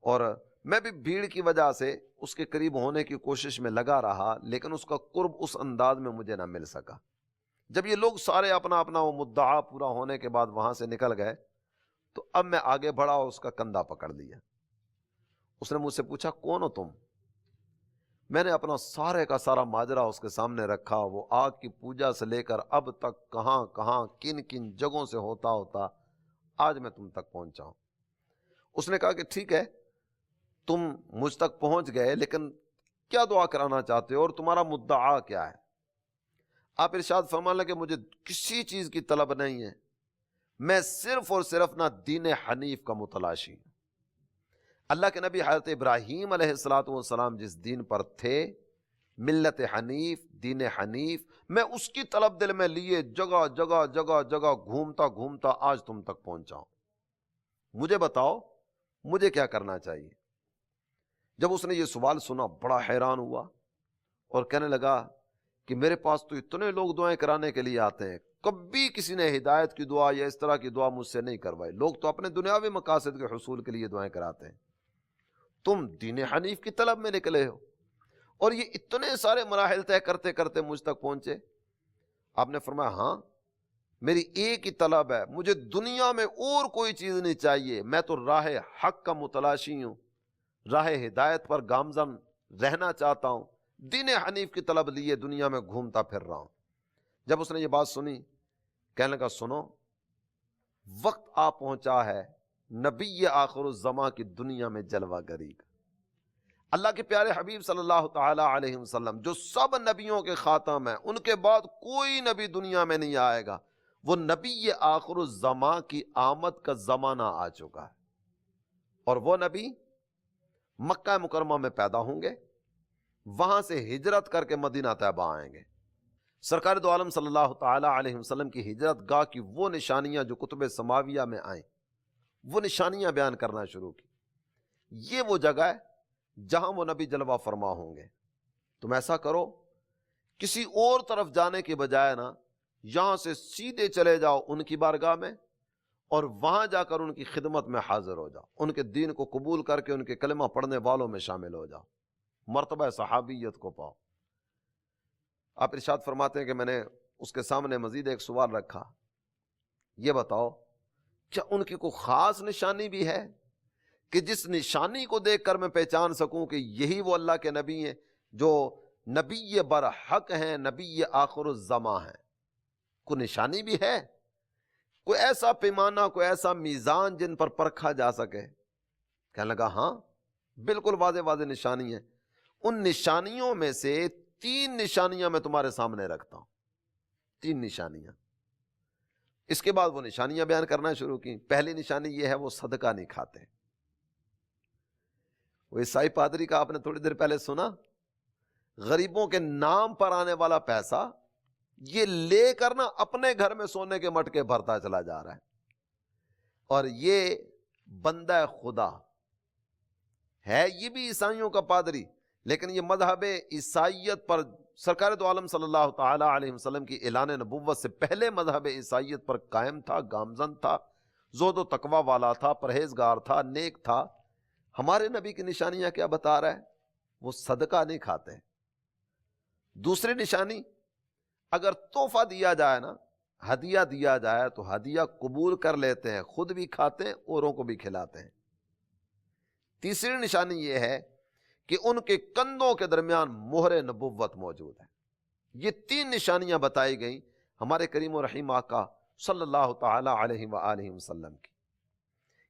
اور میں بھی بھیڑ کی وجہ سے اس کے قریب ہونے کی کوشش میں لگا رہا، لیکن اس کا قرب اس انداز میں مجھے نہ مل سکا۔ جب یہ لوگ سارے اپنا اپنا وہ مدعا پورا ہونے کے بعد وہاں سے نکل گئے تو اب میں آگے بڑھا اور اس کا کندھا پکڑ لیا۔ اس نے مجھ سے پوچھا کون ہو تم؟ میں نے اپنا سارے کا سارا ماجرا اس کے سامنے رکھا، وہ آگ کی پوجا سے لے کر اب تک کہاں کہاں کن کن جگہوں سے ہوتا آج میں تم تک پہنچا ہوں۔ اس نے کہا کہ ٹھیک ہے، تم مجھ تک پہنچ گئے، لیکن کیا دعا کرانا چاہتے ہو اور تمہارا مدعا کیا ہے؟ آپ ارشاد فرمانے لگے مجھے کسی چیز کی طلب نہیں ہے، میں صرف اور صرف نہ دین حنیف کا متلاشی ہوں۔ اللہ کے نبی حضرت ابراہیم علیہ السلام جس دین پر تھے، ملت حنیف، دین حنیف، میں اس کی طلب دل میں لیے جگہ جگہ جگہ جگہ گھومتا آج تم تک پہنچا ہوں۔ مجھے بتاؤ مجھے کیا کرنا چاہیے؟ جب اس نے یہ سوال سنا بڑا حیران ہوا اور کہنے لگا کہ میرے پاس تو اتنے لوگ دعائیں کرانے کے لیے آتے ہیں، کبھی کسی نے ہدایت کی دعا یا اس طرح کی دعا مجھ سے نہیں کروائی، لوگ تو اپنے دنیاوی مقاصد کے حصول کے لیے دعائیں کراتے ہیں، تم دین حنیف کی طلب میں نکلے ہو اور یہ اتنے سارے مراحل طے کرتے کرتے مجھ تک پہنچے۔ آپ نے فرمایا ہاں، میری ایک ہی طلب ہے، مجھے دنیا میں اور کوئی چیز نہیں چاہیے، میں تو راہ حق کا متلاشی ہوں، راہ ہدایت پر گامزن رہنا چاہتا ہوں، دین حنیف کی طلب لیے دنیا میں گھومتا پھر رہا ہوں۔ جب اس نے یہ بات سنی کہنے لگا سنو، وقت آ پہنچا ہے نبی آخر الزماں کی دنیا میں جلوہ گری کا۔ اللہ کے پیارے حبیب صلی اللہ تعالی علیہ وسلم جو سب نبیوں کے خاتم ہیں، ان کے بعد کوئی نبی دنیا میں نہیں آئے گا، وہ نبی آخر الزماں کی آمد کا زمانہ آ چکا ہے، اور وہ نبی مکہ مکرمہ میں پیدا ہوں گے، وہاں سے ہجرت کر کے مدینہ طیبہ آئیں گے۔ سرکار دو عالم صلی اللہ تعالی علیہ وسلم کی ہجرت گاہ کی وہ نشانیاں جو کتب سماویہ میں آئیں، وہ نشانیاں بیان کرنا شروع کی۔ یہ وہ جگہ ہے جہاں وہ نبی جلوہ فرما ہوں گے، تم ایسا کرو کسی اور طرف جانے کے بجائے نا یہاں سے سیدھے چلے جاؤ ان کی بارگاہ میں اور وہاں جا کر ان کی خدمت میں حاضر ہو جاؤ، ان کے دین کو قبول کر کے ان کے کلمہ پڑھنے والوں میں شامل ہو جاؤ، مرتبہ صحابیت کو پاؤ۔ آپ ارشاد فرماتے ہیں کہ میں نے اس کے سامنے مزید ایک سوال رکھا، یہ بتاؤ کیا ان کی کوئی خاص نشانی بھی ہے کہ جس نشانی کو دیکھ کر میں پہچان سکوں کہ یہی وہ اللہ کے نبی ہیں جو نبی برحق ہیں، نبی آخر الزماں ہیں؟ کوئی نشانی بھی ہے کوئی ایسا پیمانہ، کوئی ایسا میزان جن پر پرکھا جا سکے؟ کہنے لگا ہاں بالکل واضح واضح نشانی ہے، ان نشانیوں میں سے 3 نشانیاں میں تمہارے سامنے رکھتا ہوں، 3 نشانیاں۔ اس کے بعد وہ نشانیاں بیان کرنا شروع کی۔ پہلی نشانی یہ ہے وہ صدقہ نہیں کھاتے۔ وہ عیسائی پادری کا آپ نے تھوڑی دیر پہلے سنا، غریبوں کے نام پر آنے والا پیسہ یہ لے کر نا اپنے گھر میں سونے کے مٹکے بھرتا چلا جا رہا ہے، اور یہ بندہ خدا ہے، یہ بھی عیسائیوں کا پادری، لیکن یہ مذہب عیسائیت پر سرکار دو عالم صلی اللہ تعالی علیہ وسلم کی اعلان نبوت سے پہلے مذہب عیسائیت پر قائم تھا، گامزن تھا، زہد و تقوی والا تھا، پرہیزگار تھا، نیک تھا۔ ہمارے نبی کی نشانیاں کیا بتا رہا ہے؟ وہ صدقہ نہیں کھاتے۔ دوسری نشانی، اگر تحفہ دیا جائے نا، ہدیہ دیا جائے تو ہدیہ قبول کر لیتے ہیں، خود بھی کھاتے ہیں، اوروں کو بھی کھلاتے ہیں۔ تیسری نشانی یہ ہے کہ ان کے کندھوں کے درمیان مہر نبوت موجود ہے۔ یہ 3 نشانیاں بتائی گئیں ہمارے کریم و رحیم آقا صلی اللہ تعالی علیہ وآلہ وسلم کی۔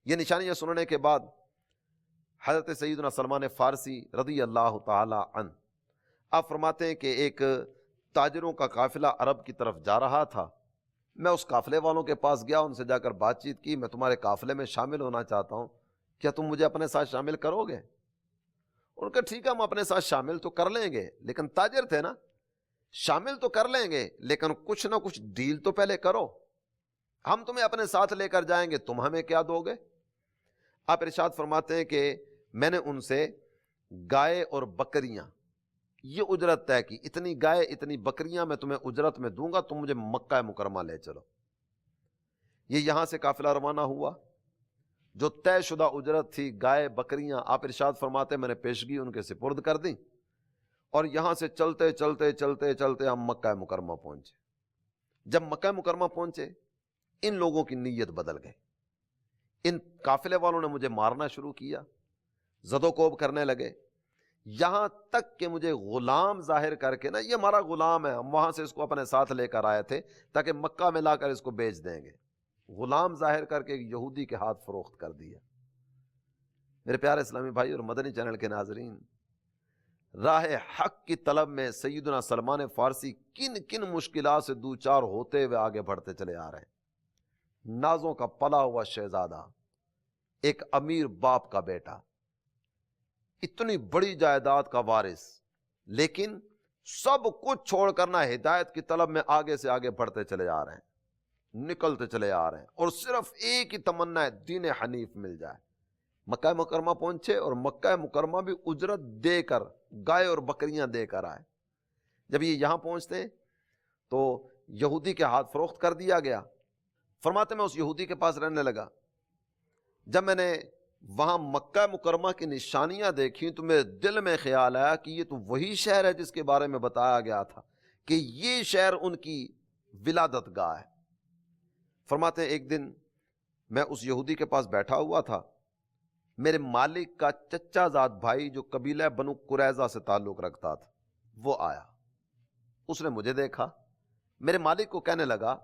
یہ نشانیاں سننے کے بعد حضرت سیدنا سلمان فارسی رضی اللہ تعالی عنہ، آپ فرماتے ہیں کہ ایک تاجروں کا قافلہ عرب کی طرف جا رہا تھا، میں اس قافلے والوں کے پاس گیا، ان سے جا کر بات چیت کی، میں تمہارے قافلے میں شامل ہونا چاہتا ہوں، کیا تم مجھے اپنے ساتھ شامل کرو گے؟ ان کا ٹھیک ہے، ہم اپنے ساتھ شامل تو کر لیں گے، لیکن تاجر تھے نا، شامل تو کر لیں گے لیکن کچھ نہ کچھ ڈیل تو پہلے کرو، ہم تمہیں اپنے ساتھ لے کر جائیں گے، تم ہمیں کیا دو گے؟ آپ ارشاد فرماتے ہیں کہ میں نے ان سے گائے اور بکریاں یہ اجرت طے کی، اتنی گائے اتنی بکریاں میں تمہیں اجرت میں دوں گا، تم مجھے مکہ مکرمہ لے چلو۔ یہ یہاں سے قافلہ روانہ ہوا، جو طے شدہ اجرت تھی گائے بکریاں، آپ ارشاد فرماتے میں نے پیشگی ان کے سپرد کر دی، اور یہاں سے چلتے چلتے چلتے چلتے ہم مکہ مکرمہ پہنچے۔ جب مکہ مکرمہ پہنچے، ان لوگوں کی نیت بدل گئی، ان قافلے والوں نے مجھے مارنا شروع کیا، زد و کوب کرنے لگے، یہاں تک کہ مجھے غلام ظاہر کر کے نا، یہ ہمارا غلام ہے، ہم وہاں سے اس کو اپنے ساتھ لے کر آئے تھے تاکہ مکہ میں لا کر اس کو بیچ دیں گے، غلام ظاہر کر کے یہودی کے ہاتھ فروخت کر دیا۔ میرے پیارے اسلامی بھائی اور مدنی چینل کے ناظرین، راہ حق کی طلب میں سیدنا سلمان فارسی کن کن مشکلات سے دوچار ہوتے ہوئے آگے بڑھتے چلے آ رہے ہیں۔ نازوں کا پلا ہوا شہزادہ، ایک امیر باپ کا بیٹا، اتنی بڑی جائیداد کا وارث، لیکن سب کچھ چھوڑ کرنا ہدایت کی طلب میں آگے سے آگے بڑھتے چلے آ رہے ہیں، نکلتے چلے آ رہے ہیں، اور صرف ایک ہی تمنا ہے، دین حنیف مل جائے۔ مکہ مکرمہ پہنچے اور مکہ مکرمہ بھی اجرت دے کر گائے اور بکریاں دے کر آئے۔ جب یہ یہاں پہنچتے ہیں تو یہودی کے ہاتھ فروخت کر دیا گیا۔ فرماتے میں اس یہودی کے پاس رہنے لگا، جب میں نے وہاں مکہ مکرمہ کی نشانیاں دیکھی تو میرے دل میں خیال آیا کہ یہ تو وہی شہر ہے جس کے بارے میں بتایا گیا تھا کہ یہ شہر ان کی ولادت گاہ ہے۔ فرماتے ہیں ایک دن میں اس یہودی کے پاس بیٹھا ہوا تھا، میرے مالک کا چچا زاد بھائی جو قبیلہ بنو قریظہ سے تعلق رکھتا تھا وہ آیا، اس نے مجھے دیکھا، میرے مالک کو کہنے لگا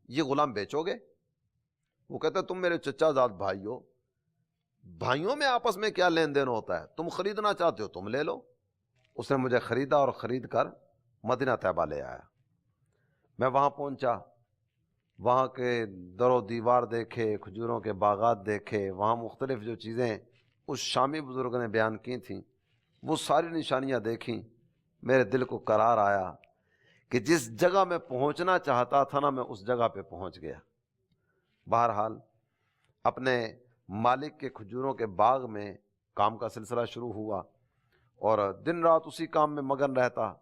یہ غلام بیچو گے؟ وہ کہتا تم میرے چچا زاد بھائی ہو، بھائیوں میں آپس میں کیا لین دین ہوتا ہے، تم خریدنا چاہتے ہو تم لے لو۔ اس نے مجھے خریدا اور خرید کر مدینہ طیبہ لے آیا۔ میں وہاں پہنچا، وہاں کے در و دیوار دیکھے، کھجوروں کے باغات دیکھے، وہاں مختلف جو چیزیں اس شامی بزرگ نے بیان کی تھیں وہ ساری نشانیاں دیکھیں، میرے دل کو قرار آیا کہ جس جگہ میں پہنچنا چاہتا تھا نا، میں اس جگہ پہ پہنچ گیا۔ بہرحال اپنے مالک کے کھجوروں کے باغ میں کام کا سلسلہ شروع ہوا اور دن رات اسی کام میں مگن رہتا،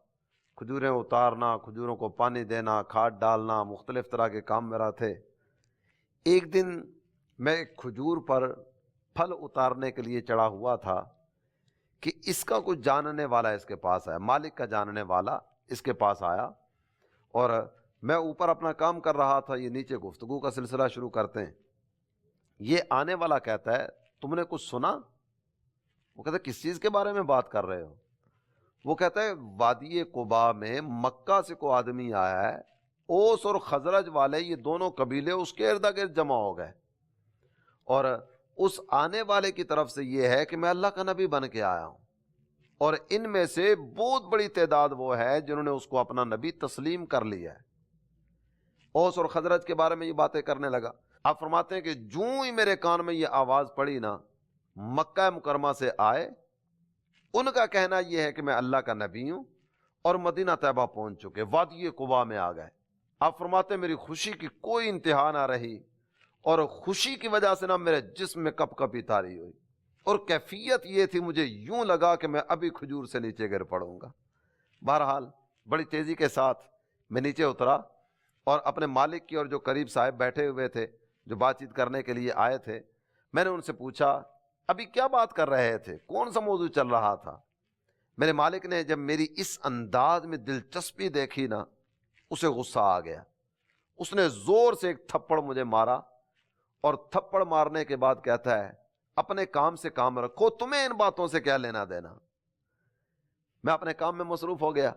کھجوریں اتارنا، کھجوروں کو پانی دینا، کھاد ڈالنا، مختلف طرح کے کام میرا تھے۔ ایک دن میں ایک کھجور پر پھل اتارنے کے لیے چڑھا ہوا تھا کہ اس کا کوئی جاننے والا اس کے پاس آیا، مالک کا جاننے والا اس کے پاس آیا، اور میں اوپر اپنا کام کر رہا تھا، یہ نیچے گفتگو کا سلسلہ شروع کرتے ہیں۔ یہ آنے والا کہتا ہے تم نے کچھ سنا؟ وہ کہتا ہے کس چیز کے بارے میں بات کر رہے ہو؟ وہ کہتا ہے وادی قباء میں مکہ سے کوئی آدمی آیا ہے، اوس اور خزرج والے یہ دونوں قبیلے اس کے ارد گرد جمع ہو گئے، اور اس آنے والے کی طرف سے یہ ہے کہ میں اللہ کا نبی بن کے آیا ہوں، اور ان میں سے بہت بڑی تعداد وہ ہے جنہوں نے اس کو اپنا نبی تسلیم کر لیا ہے۔ اوس اور خزرج کے بارے میں یہ باتیں کرنے لگا۔ آپ فرماتے ہیں کہ جوں ہی میرے کان میں یہ آواز پڑی نا، مکہ مکرمہ سے آئے، ان کا کہنا یہ ہے کہ میں اللہ کا نبی ہوں، اور مدینہ طیبہ پہنچ چکے، وادی قباء میں آ گئے۔ آپ فرماتے ہیں میری خوشی کی کوئی انتہا نہ رہی، اور خوشی کی وجہ سے نا میرے جسم میں کپ کپی طاری ہوئی، اور کیفیت یہ تھی مجھے یوں لگا کہ میں ابھی کھجور سے نیچے گر پڑوں گا۔ بہرحال بڑی تیزی کے ساتھ میں نیچے اترا، اور اپنے مالک کی اور جو قریب صاحب بیٹھے ہوئے تھے جو بات چیت کرنے کے لیے آئے تھے، میں نے ان سے پوچھا ابھی کیا بات کر رہے تھے، کون سا موضوع چل رہا تھا؟ میرے مالک نے جب میری اس انداز میں دلچسپی دیکھی نا، اسے غصہ آ گیا، اس نے زور سے ایک تھپڑ مجھے مارا، اور تھپڑ مارنے کے بعد کہتا ہے اپنے کام سے کام رکھو، تمہیں ان باتوں سے کیا لینا دینا۔ میں اپنے کام میں مصروف ہو گیا،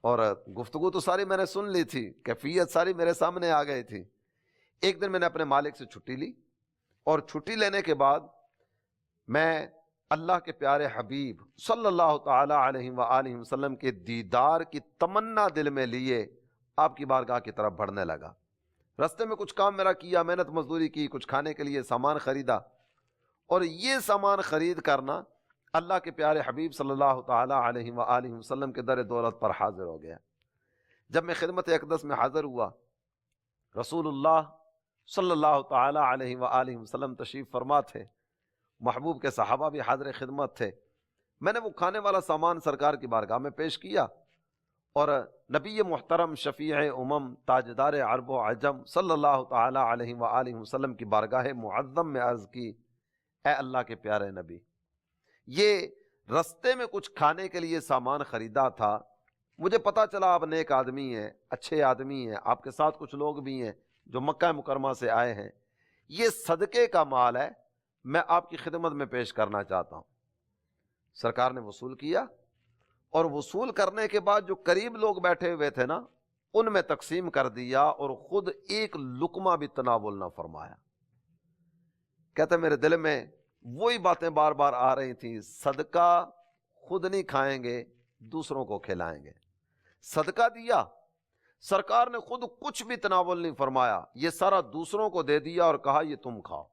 اور گفتگو تو ساری میں نے سن لی تھی، کیفیت ساری میرے سامنے آ گئی تھی۔ ایک دن میں نے اپنے مالک سے چھٹی لی، اور چھٹی لینے کے بعد میں اللہ کے پیارے حبیب صلی اللہ تعالی علیہ وآلہ وسلم کے دیدار کی تمنا دل میں لیے آپ کی بارگاہ کی طرف بڑھنے لگا۔ رستے میں کچھ کام میرا کیا، محنت مزدوری کی، کچھ کھانے کے لیے سامان خریدا، اور یہ سامان خرید کرنا اللہ کے پیارے حبیب صلی اللہ تعالی علیہ وآلہ وسلم کے در دولت پر حاضر ہو گیا۔ جب میں خدمت اقدس میں حاضر ہوا، رسول اللہ صلی اللہ تعالی علیہ وآلہ وسلم تشریف فرما تھے، محبوب کے صحابہ بھی حاضر خدمت تھے۔ میں نے وہ کھانے والا سامان سرکار کی بارگاہ میں پیش کیا، اور نبی محترم شفیع امم تاجدار عرب و عجم صلی اللہ تعالی علیہ وآلہ وسلم کی بارگاہ معظم میں عرض کی، اے اللہ کے پیارے نبی، یہ رستے میں کچھ کھانے کے لیے سامان خریدا تھا، مجھے پتا چلا آپ نیک آدمی ہیں، اچھے آدمی ہیں، آپ کے ساتھ کچھ لوگ بھی ہیں جو مکہ مکرمہ سے آئے ہیں، یہ صدقے کا مال ہے، میں آپ کی خدمت میں پیش کرنا چاہتا ہوں۔ سرکار نے وصول کیا، اور وصول کرنے کے بعد جو قریب لوگ بیٹھے ہوئے تھے نا، ان میں تقسیم کر دیا، اور خود ایک لقمہ بھی تناول نہ فرمایا۔ کہتے میرے دل میں وہی باتیں بار بار آ رہی تھیں، صدقہ خود نہیں کھائیں گے، دوسروں کو کھلائیں گے۔ صدقہ دیا، سرکار نے خود کچھ بھی تناول نہیں فرمایا، یہ سارا دوسروں کو دے دیا، اور کہا یہ تم کھاؤ۔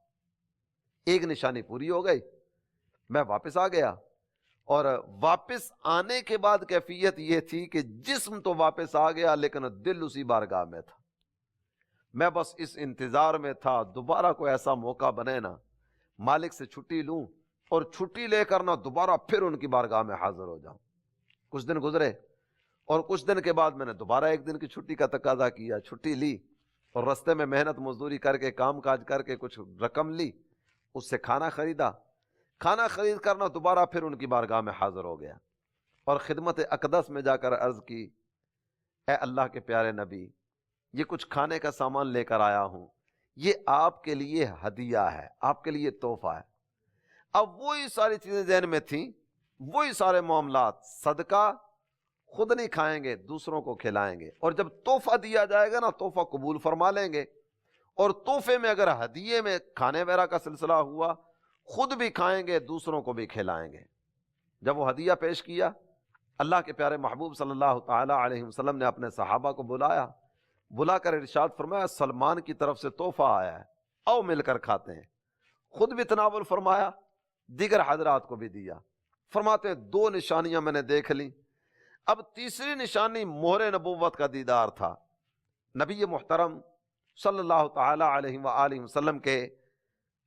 ایک نشانی پوری ہو گئی، میں واپس آ گیا، اور واپس آنے کے بعد کیفیت یہ تھی کہ جسم تو واپس آ گیا، لیکن دل اسی بارگاہ میں تھا۔ میں بس اس انتظار میں تھا دوبارہ کوئی ایسا موقع بنے نا، مالک سے چھٹی لوں، اور چھٹی لے کر نہ دوبارہ پھر ان کی بارگاہ میں حاضر ہو جاؤں۔ کچھ دن گزرے، اور کچھ دن کے بعد میں نے دوبارہ ایک دن کی چھٹی کا تقاضا کیا، چھٹی لی، اور رستے میں محنت مزدوری کر کے کام کاج کر کے کچھ رقم لی، اس سے کھانا خریدا، کھانا خرید کرنا دوبارہ پھر ان کی بارگاہ میں حاضر ہو گیا، اور خدمت اقدس میں جا کر عرض کی، اے اللہ کے پیارے نبی، یہ کچھ کھانے کا سامان لے کر آیا ہوں، یہ آپ کے لیے ہدیہ ہے، آپ کے لیے تحفہ ہے۔ اب وہی ساری چیزیں ذہن میں تھیں، وہی سارے معاملات، صدقہ خود نہیں کھائیں گے، دوسروں کو کھلائیں گے، اور جب تحفہ دیا جائے گا نا، تحفہ قبول فرما لیں گے، اور تحفے میں اگر ہدیے میں کھانے وغیرہ کا سلسلہ ہوا، خود بھی کھائیں گے، دوسروں کو بھی کھلائیں گے۔ جب وہ ہدیہ پیش کیا، اللہ کے پیارے محبوب صلی اللہ تعالی علیہ وسلم نے اپنے صحابہ کو بلا کر ارشاد فرمایا، سلمان کی طرف سے تحفہ آیا ہے، آؤ مل کر کھاتے ہیں۔ خود بھی تناول فرمایا، دیگر حضرات کو بھی دیا۔ فرماتے ہیں 2 نشانیاں میں نے دیکھ لی، اب تیسری نشانی مہر نبوت کا دیدار تھا۔ نبی محترم صلی اللہ تعالی علیہ وآلہ وسلم کے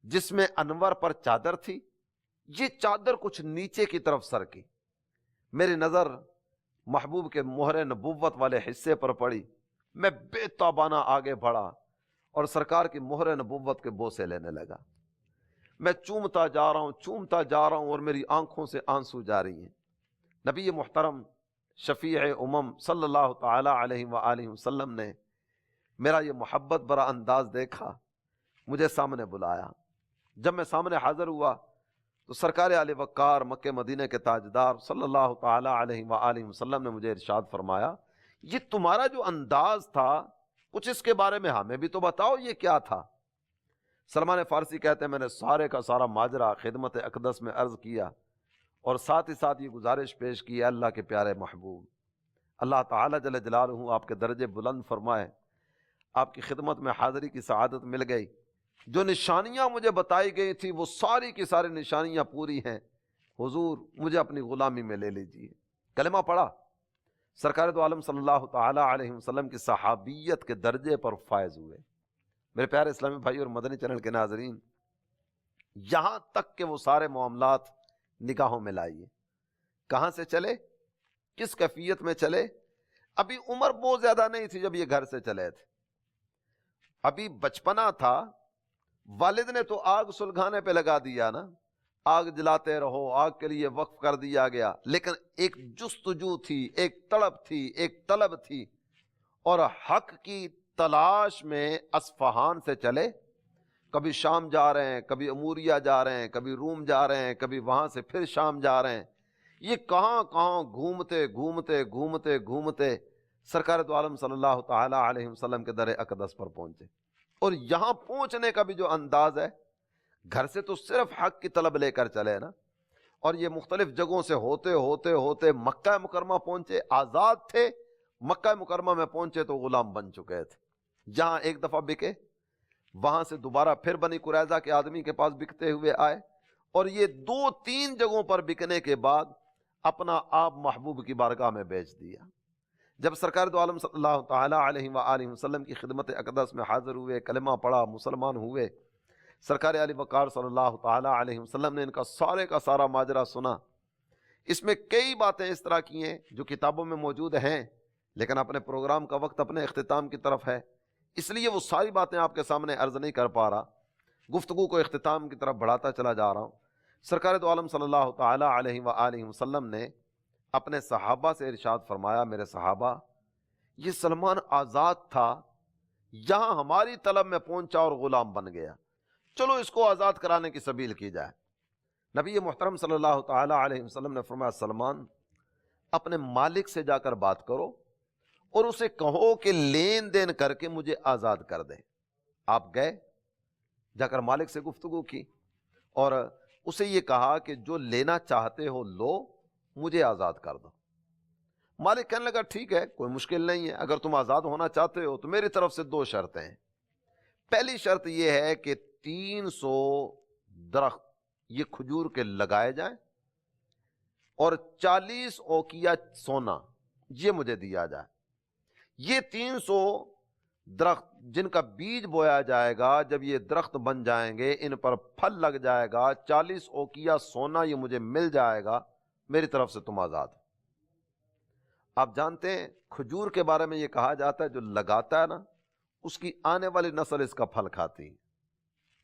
جسم انور پر چادر تھی، یہ چادر کچھ نیچے کی طرف سر کی، میری نظر محبوب کے مہر نبوت والے حصے پر پڑی، میں بے تابانہ آگے بڑھا، اور سرکار کی مہر نبوت کے بوسے لینے لگا۔ میں چومتا جا رہا ہوں، اور میری آنکھوں سے آنسو جاری ہیں۔ نبی محترم شفیع امم صلی اللہ تعالی علیہ وآلہ وسلم نے میرا یہ محبت برا انداز دیکھا، مجھے سامنے بلایا۔ جب میں سامنے حاضر ہوا تو سرکار علی وقار مکہ مدینہ کے تاجدار صلی اللہ تعالی علیہ وآلہ وسلم نے مجھے ارشاد فرمایا، یہ تمہارا جو انداز تھا کچھ اس کے بارے میں ہمیں بھی تو بتاؤ یہ کیا تھا۔ سلمان فارسی کہتے ہیں میں نے سارے کا سارا ماجرا خدمت اقدس میں عرض کیا اور ساتھ ہی ساتھ یہ گزارش پیش کی، اللہ کے پیارے محبوب، اللہ تعالیٰ جل جلالہ آپ کے درجے بلند فرمائے، آپ کی خدمت میں حاضری کی سعادت مل گئی، جو نشانیاں مجھے بتائی گئی تھی وہ ساری کی ساری نشانیاں پوری ہیں، حضور مجھے اپنی غلامی میں لے لیجیے۔ کلمہ پڑھا، سرکار دو عالم صلی اللہ تعالی علیہ وسلم کی صحابیت کے درجے پر فائز ہوئے۔ میرے پیارے اسلامی بھائی اور مدنی چینل کے ناظرین، یہاں تک کہ وہ سارے معاملات نگاہوں میں لائیے، کہاں سے چلے، کس کیفیت میں چلے۔ ابھی عمر بہت زیادہ نہیں تھی جب یہ گھر سے چلے تھے، ابھی بچپنا تھا، والد نے تو آگ سلگانے پہ لگا دیا نا، آگ جلاتے رہو، آگ کے لیے وقف کر دیا گیا، لیکن ایک جستجو تھی، ایک تڑپ تھی، ایک طلب تھی، اور حق کی تلاش میں اصفہان سے چلے، کبھی شام جا رہے ہیں، کبھی اموریہ جا رہے ہیں، کبھی روم جا رہے ہیں، کبھی وہاں سے پھر شام جا رہے ہیں، یہ کہاں کہاں گھومتے گھومتے گھومتے گھومتے سرکار دو عالم صلی اللہ تعالی علیہ وسلم کے در اقدس پر پہنچے۔ اور یہاں پہنچنے کا بھی جو انداز ہے، گھر سے تو صرف حق کی طلب لے کر چلے نا، اور یہ مختلف جگہوں سے ہوتے ہوتے ہوتے مکہ مکرمہ پہنچے، آزاد تھے، مکہ مکرمہ میں پہنچے تو غلام بن چکے تھے، جہاں ایک دفعہ بکے وہاں سے دوبارہ پھر بنی قریظہ کے آدمی کے پاس بکتے ہوئے آئے، اور یہ 2-3 جگہوں پر بکنے کے بعد اپنا آپ محبوب کی بارگاہ میں بیچ دیا۔ جب سرکار دو عالم صلی اللہ تعالی علیہ وآلہ وسلم کی خدمت اقدس میں حاضر ہوئے، کلمہ پڑھا، مسلمان ہوئے، سرکار علی وقار صلی اللہ تعالی علیہ وسلم نے ان کا سارے کا سارا ماجرا سنا۔ اس میں کئی باتیں اس طرح کی ہیں جو کتابوں میں موجود ہیں، لیکن اپنے پروگرام کا وقت اپنے اختتام کی طرف ہے، اس لیے وہ ساری باتیں آپ کے سامنے عرض نہیں کر پا رہا، گفتگو کو اختتام کی طرف بڑھاتا چلا جا رہا ہوں۔ سرکار دو عالم صلی اللہ تعالی علیہ وآلہ وسلم نے اپنے صحابہ سے ارشاد فرمایا، میرے صحابہ، یہ سلمان آزاد تھا، یہاں ہماری طلب میں پہنچا اور غلام بن گیا، چلو اس کو آزاد کرانے کی سبیل کی جائے۔ نبی محترم صلی اللہ تعالی علیہ وسلم نے فرمایا، سلمان اپنے مالک سے جا کر بات کرو اور اسے کہو کہ لین دین کر کے مجھے آزاد کر دے۔ آپ گئے، جا کر مالک سے گفتگو کی اور اسے یہ کہا کہ جو لینا چاہتے ہو لو، مجھے آزاد کر دو۔ مالک کہنے لگا ٹھیک ہے، کوئی مشکل نہیں ہے، اگر تم آزاد ہونا چاہتے ہو تو میری طرف سے 2 شرطیں ہیں۔ پہلی شرط یہ ہے کہ 300 درخت یہ کھجور کے لگائے جائیں اور 40 اوقیہ سونا یہ مجھے دیا جائے۔ یہ 300 درخت جن کا بیج بویا جائے گا، جب یہ درخت بن جائیں گے، ان پر پھل لگ جائے گا، 40 اوقیہ سونا یہ مجھے مل جائے گا، میری طرف سے تم آزاد۔ آپ جانتے ہیں کھجور کے بارے میں یہ کہا جاتا ہے جو لگاتا ہے نا، اس کی آنے والی نسل اس کا پھل کھاتی ہے۔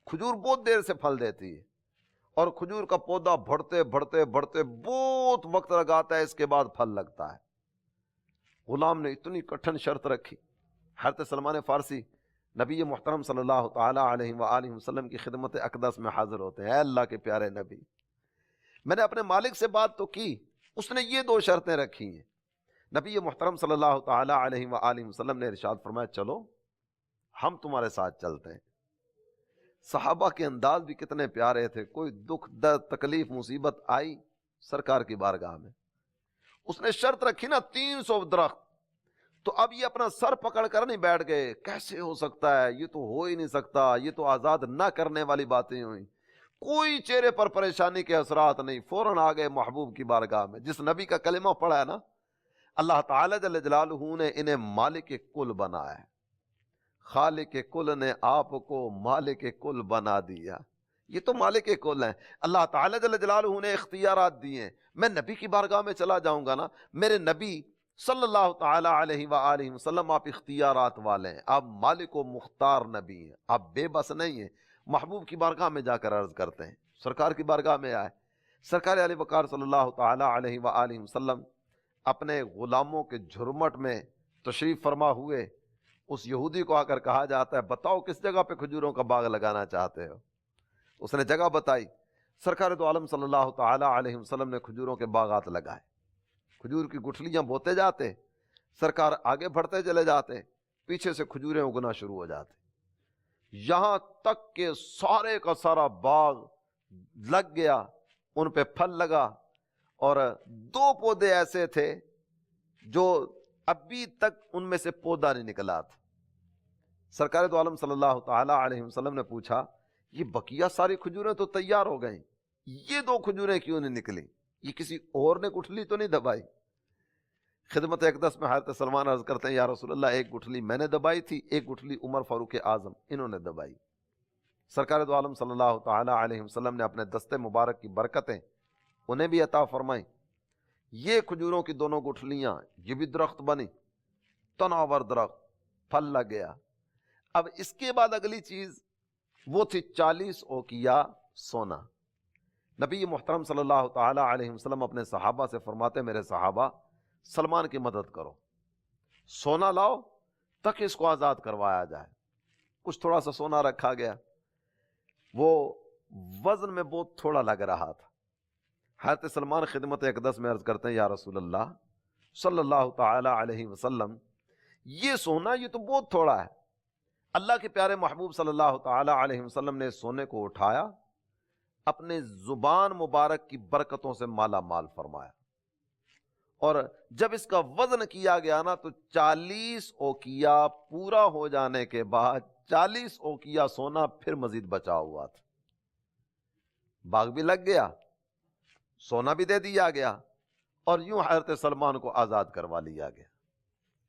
کھجور بہت دیر سے پھل دیتی ہے اور کھجور کا پودا بڑھتے بڑھتے بڑھتے بہت وقت لگاتا ہے، اس کے بعد پھل لگتا ہے۔ غلام نے اتنی کٹھن شرط رکھی، حضرت سلمان فارسی نبی محترم صلی اللہ تعالی علیہ وآلہ وسلم کی خدمت اقدس میں حاضر ہوتے ہیں، اے اللہ کے پیارے نبی، میں نے اپنے مالک سے بات تو کی، اس نے یہ 2 شرطیں رکھی ہیں۔ نبی محترم صلی اللہ تعالی علیہ وآلہ وسلم نے ارشاد فرمایا، چلو ہم تمہارے ساتھ چلتے ہیں۔ صحابہ کے انداز بھی کتنے پیارے تھے، کوئی دکھ درد تکلیف مصیبت آئی سرکار کی بارگاہ میں، اس نے شرط رکھی نا 300 درخت، تو اب یہ اپنا سر پکڑ کر نہیں بیٹھ گئے، کیسے ہو سکتا ہے، یہ تو ہو ہی نہیں سکتا، یہ تو آزاد نہ کرنے والی باتیں ہوئیں، کوئی چہرے پر پریشانی کے اثرات نہیں، فوراً آ گئے محبوب کی بارگاہ میں۔ جس نبی کا کلمہ پڑھا ہے نا، اللہ تعالی جل جلالہ نے انہیں مالک کل بنایا ہے، خالق کل نے آپ کو مالک کل بنا دیا، یہ تو مالک کل ہیں۔ اللہ تعالی جل جلالہ نے اختیارات دیے ہیں، میں نبی کی بارگاہ میں چلا جاؤں گا نا، میرے نبی صلی اللہ تعالی علیہ وآلہ وسلم آپ اختیارات والے ہیں، آپ مالک و مختار نبی ہیں، آپ بے بس نہیں ہیں۔ محبوب کی بارگاہ میں جا کر عرض کرتے ہیں، سرکار کی بارگاہ میں آئے، سرکار علی وقار صلی اللہ تعالی علیہ وآلہ وسلم اپنے غلاموں کے جھرمٹ میں تشریف فرما ہوئے، اس یہودی کو آ کر کہا جاتا ہے بتاؤ کس جگہ پہ کھجوروں کا باغ لگانا چاہتے ہو؟ اس نے جگہ بتائی، سرکار دو عالم صلی اللہ تعالی علیہ وسلم نے کھجوروں کے باغات لگائے، کھجور کی گٹھلیاں بوتے جاتے، سرکار آگے بڑھتے چلے جاتے، پیچھے سے کھجوریں اگنا شروع ہو جاتے، یہاں تک کہ سارے کا سارا باغ لگ گیا، ان پہ پھل لگا، اور 2 پودے ایسے تھے جو ابھی تک ان میں سے پودا نہیں نکلا تھا۔ سرکار دو عالم صلی اللہ تعالی علیہ وسلم نے پوچھا، یہ بقیہ ساری کھجوریں تو تیار ہو گئیں، یہ 2 کھجوریں کیوں نہیں نکلی؟ یہ کسی اور نے گٹھلی تو نہیں دبائی؟ خدمت اقدس میں حضرت سلمان عرض کرتے ہیں، یا رسول اللہ، ایک گٹھلی میں نے دبائی تھی، ایک گٹھلی عمر فاروق اعظم انہوں نے دبائی۔ سرکار دو عالم صلی اللہ تعالی علیہ وسلم نے اپنے دستے مبارک کی برکتیں انہیں بھی عطا فرمائیں۔ یہ کھجوروں کی 2 گٹھلیاں، یہ بھی درخت بنی، تناور درخت، پھل لگ گیا۔ اب اس کے بعد اگلی چیز وہ تھی 40 اوقیہ سونا۔ نبی محترم صلی اللہ تعالی علیہ وسلم اپنے صحابہ سے فرماتے، میرے صحابہ، سلمان کی مدد کرو، سونا لاؤ تک اس کو آزاد کروایا جائے۔ کچھ تھوڑا سا سونا رکھا گیا، وہ وزن میں بہت تھوڑا لگ رہا تھا۔ حضرت سلمان خدمت اقدس میں عرض کرتے ہیں، یا رسول اللہ صلی اللہ تعالی علیہ وسلم، یہ سونا یہ تو بہت تھوڑا ہے۔ اللہ کے پیارے محبوب صلی اللہ تعالی علیہ وسلم نے سونے کو اٹھایا، اپنے زبان مبارک کی برکتوں سے مالا مال فرمایا، اور جب اس کا وزن کیا گیا نا تو 40 اوقیہ پورا ہو جانے کے بعد 40 اوقیہ سونا پھر مزید بچا ہوا تھا۔ باغ بھی لگ گیا، سونا بھی دے دیا گیا، اور یوں حضرت سلمان کو آزاد کروا لیا گیا۔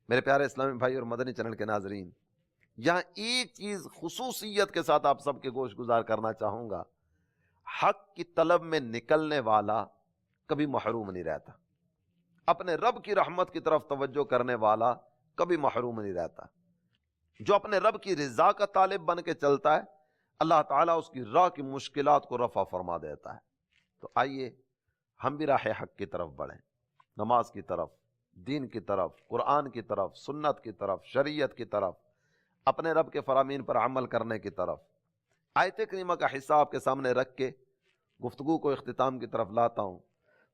میرے پیارے اسلامی بھائی اور مدنی چینل کے ناظرین، یہاں ایک چیز خصوصیت کے ساتھ آپ سب کے گوش گزار کرنا چاہوں گا، حق کی طلب میں نکلنے والا کبھی محروم نہیں رہتا، اپنے رب کی رحمت کی طرف توجہ کرنے والا کبھی محروم نہیں رہتا۔ جو اپنے رب کی رضا کا طالب بن کے چلتا ہے، اللہ تعالیٰ اس کی راہ کی مشکلات کو رفع فرما دیتا ہے۔ تو آئیے ہم بھی راہ حق کی طرف بڑھیں، نماز کی طرف، دین کی طرف، قرآن کی طرف، سنت کی طرف، شریعت کی طرف، اپنے رب کے فرامین پر عمل کرنے کی طرف۔ آیت کریمہ کا حصہ آپ کے سامنے رکھ کے گفتگو کو اختتام کی طرف لاتا ہوں۔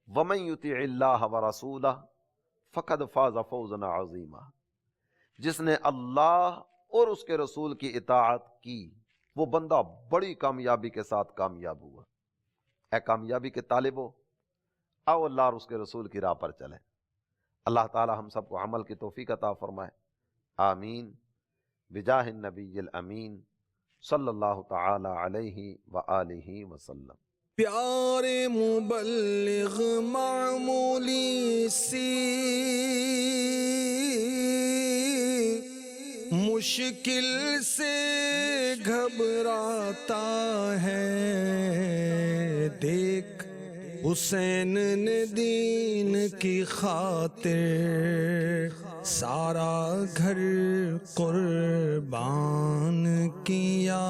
وَمَن يُطِعِ اللَّهَ وَرَسُولَهُ فَقَدْ فَازَ فَوْزًا عَظِيمًا، جس نے اللہ اور اس کے رسول کی اطاعت کی، وہ بندہ بڑی کامیابی کے ساتھ کامیاب ہوا۔ اے کامیابی کے طالبو، آؤ اللہ اور اس کے رسول کی راہ پر چلیں۔ اللہ تعالی ہم سب کو عمل کی توفیق عطا فرمائے، آمین، بجاہ النبی الامین صلی اللہ تعالی علیہ وآلہ وسلم۔ پیارے مبلغ معمولی سی مشکل سے گھبراتا ہے، دیکھ حسین نے دین کی خاطر سارا گھر قربان کیا۔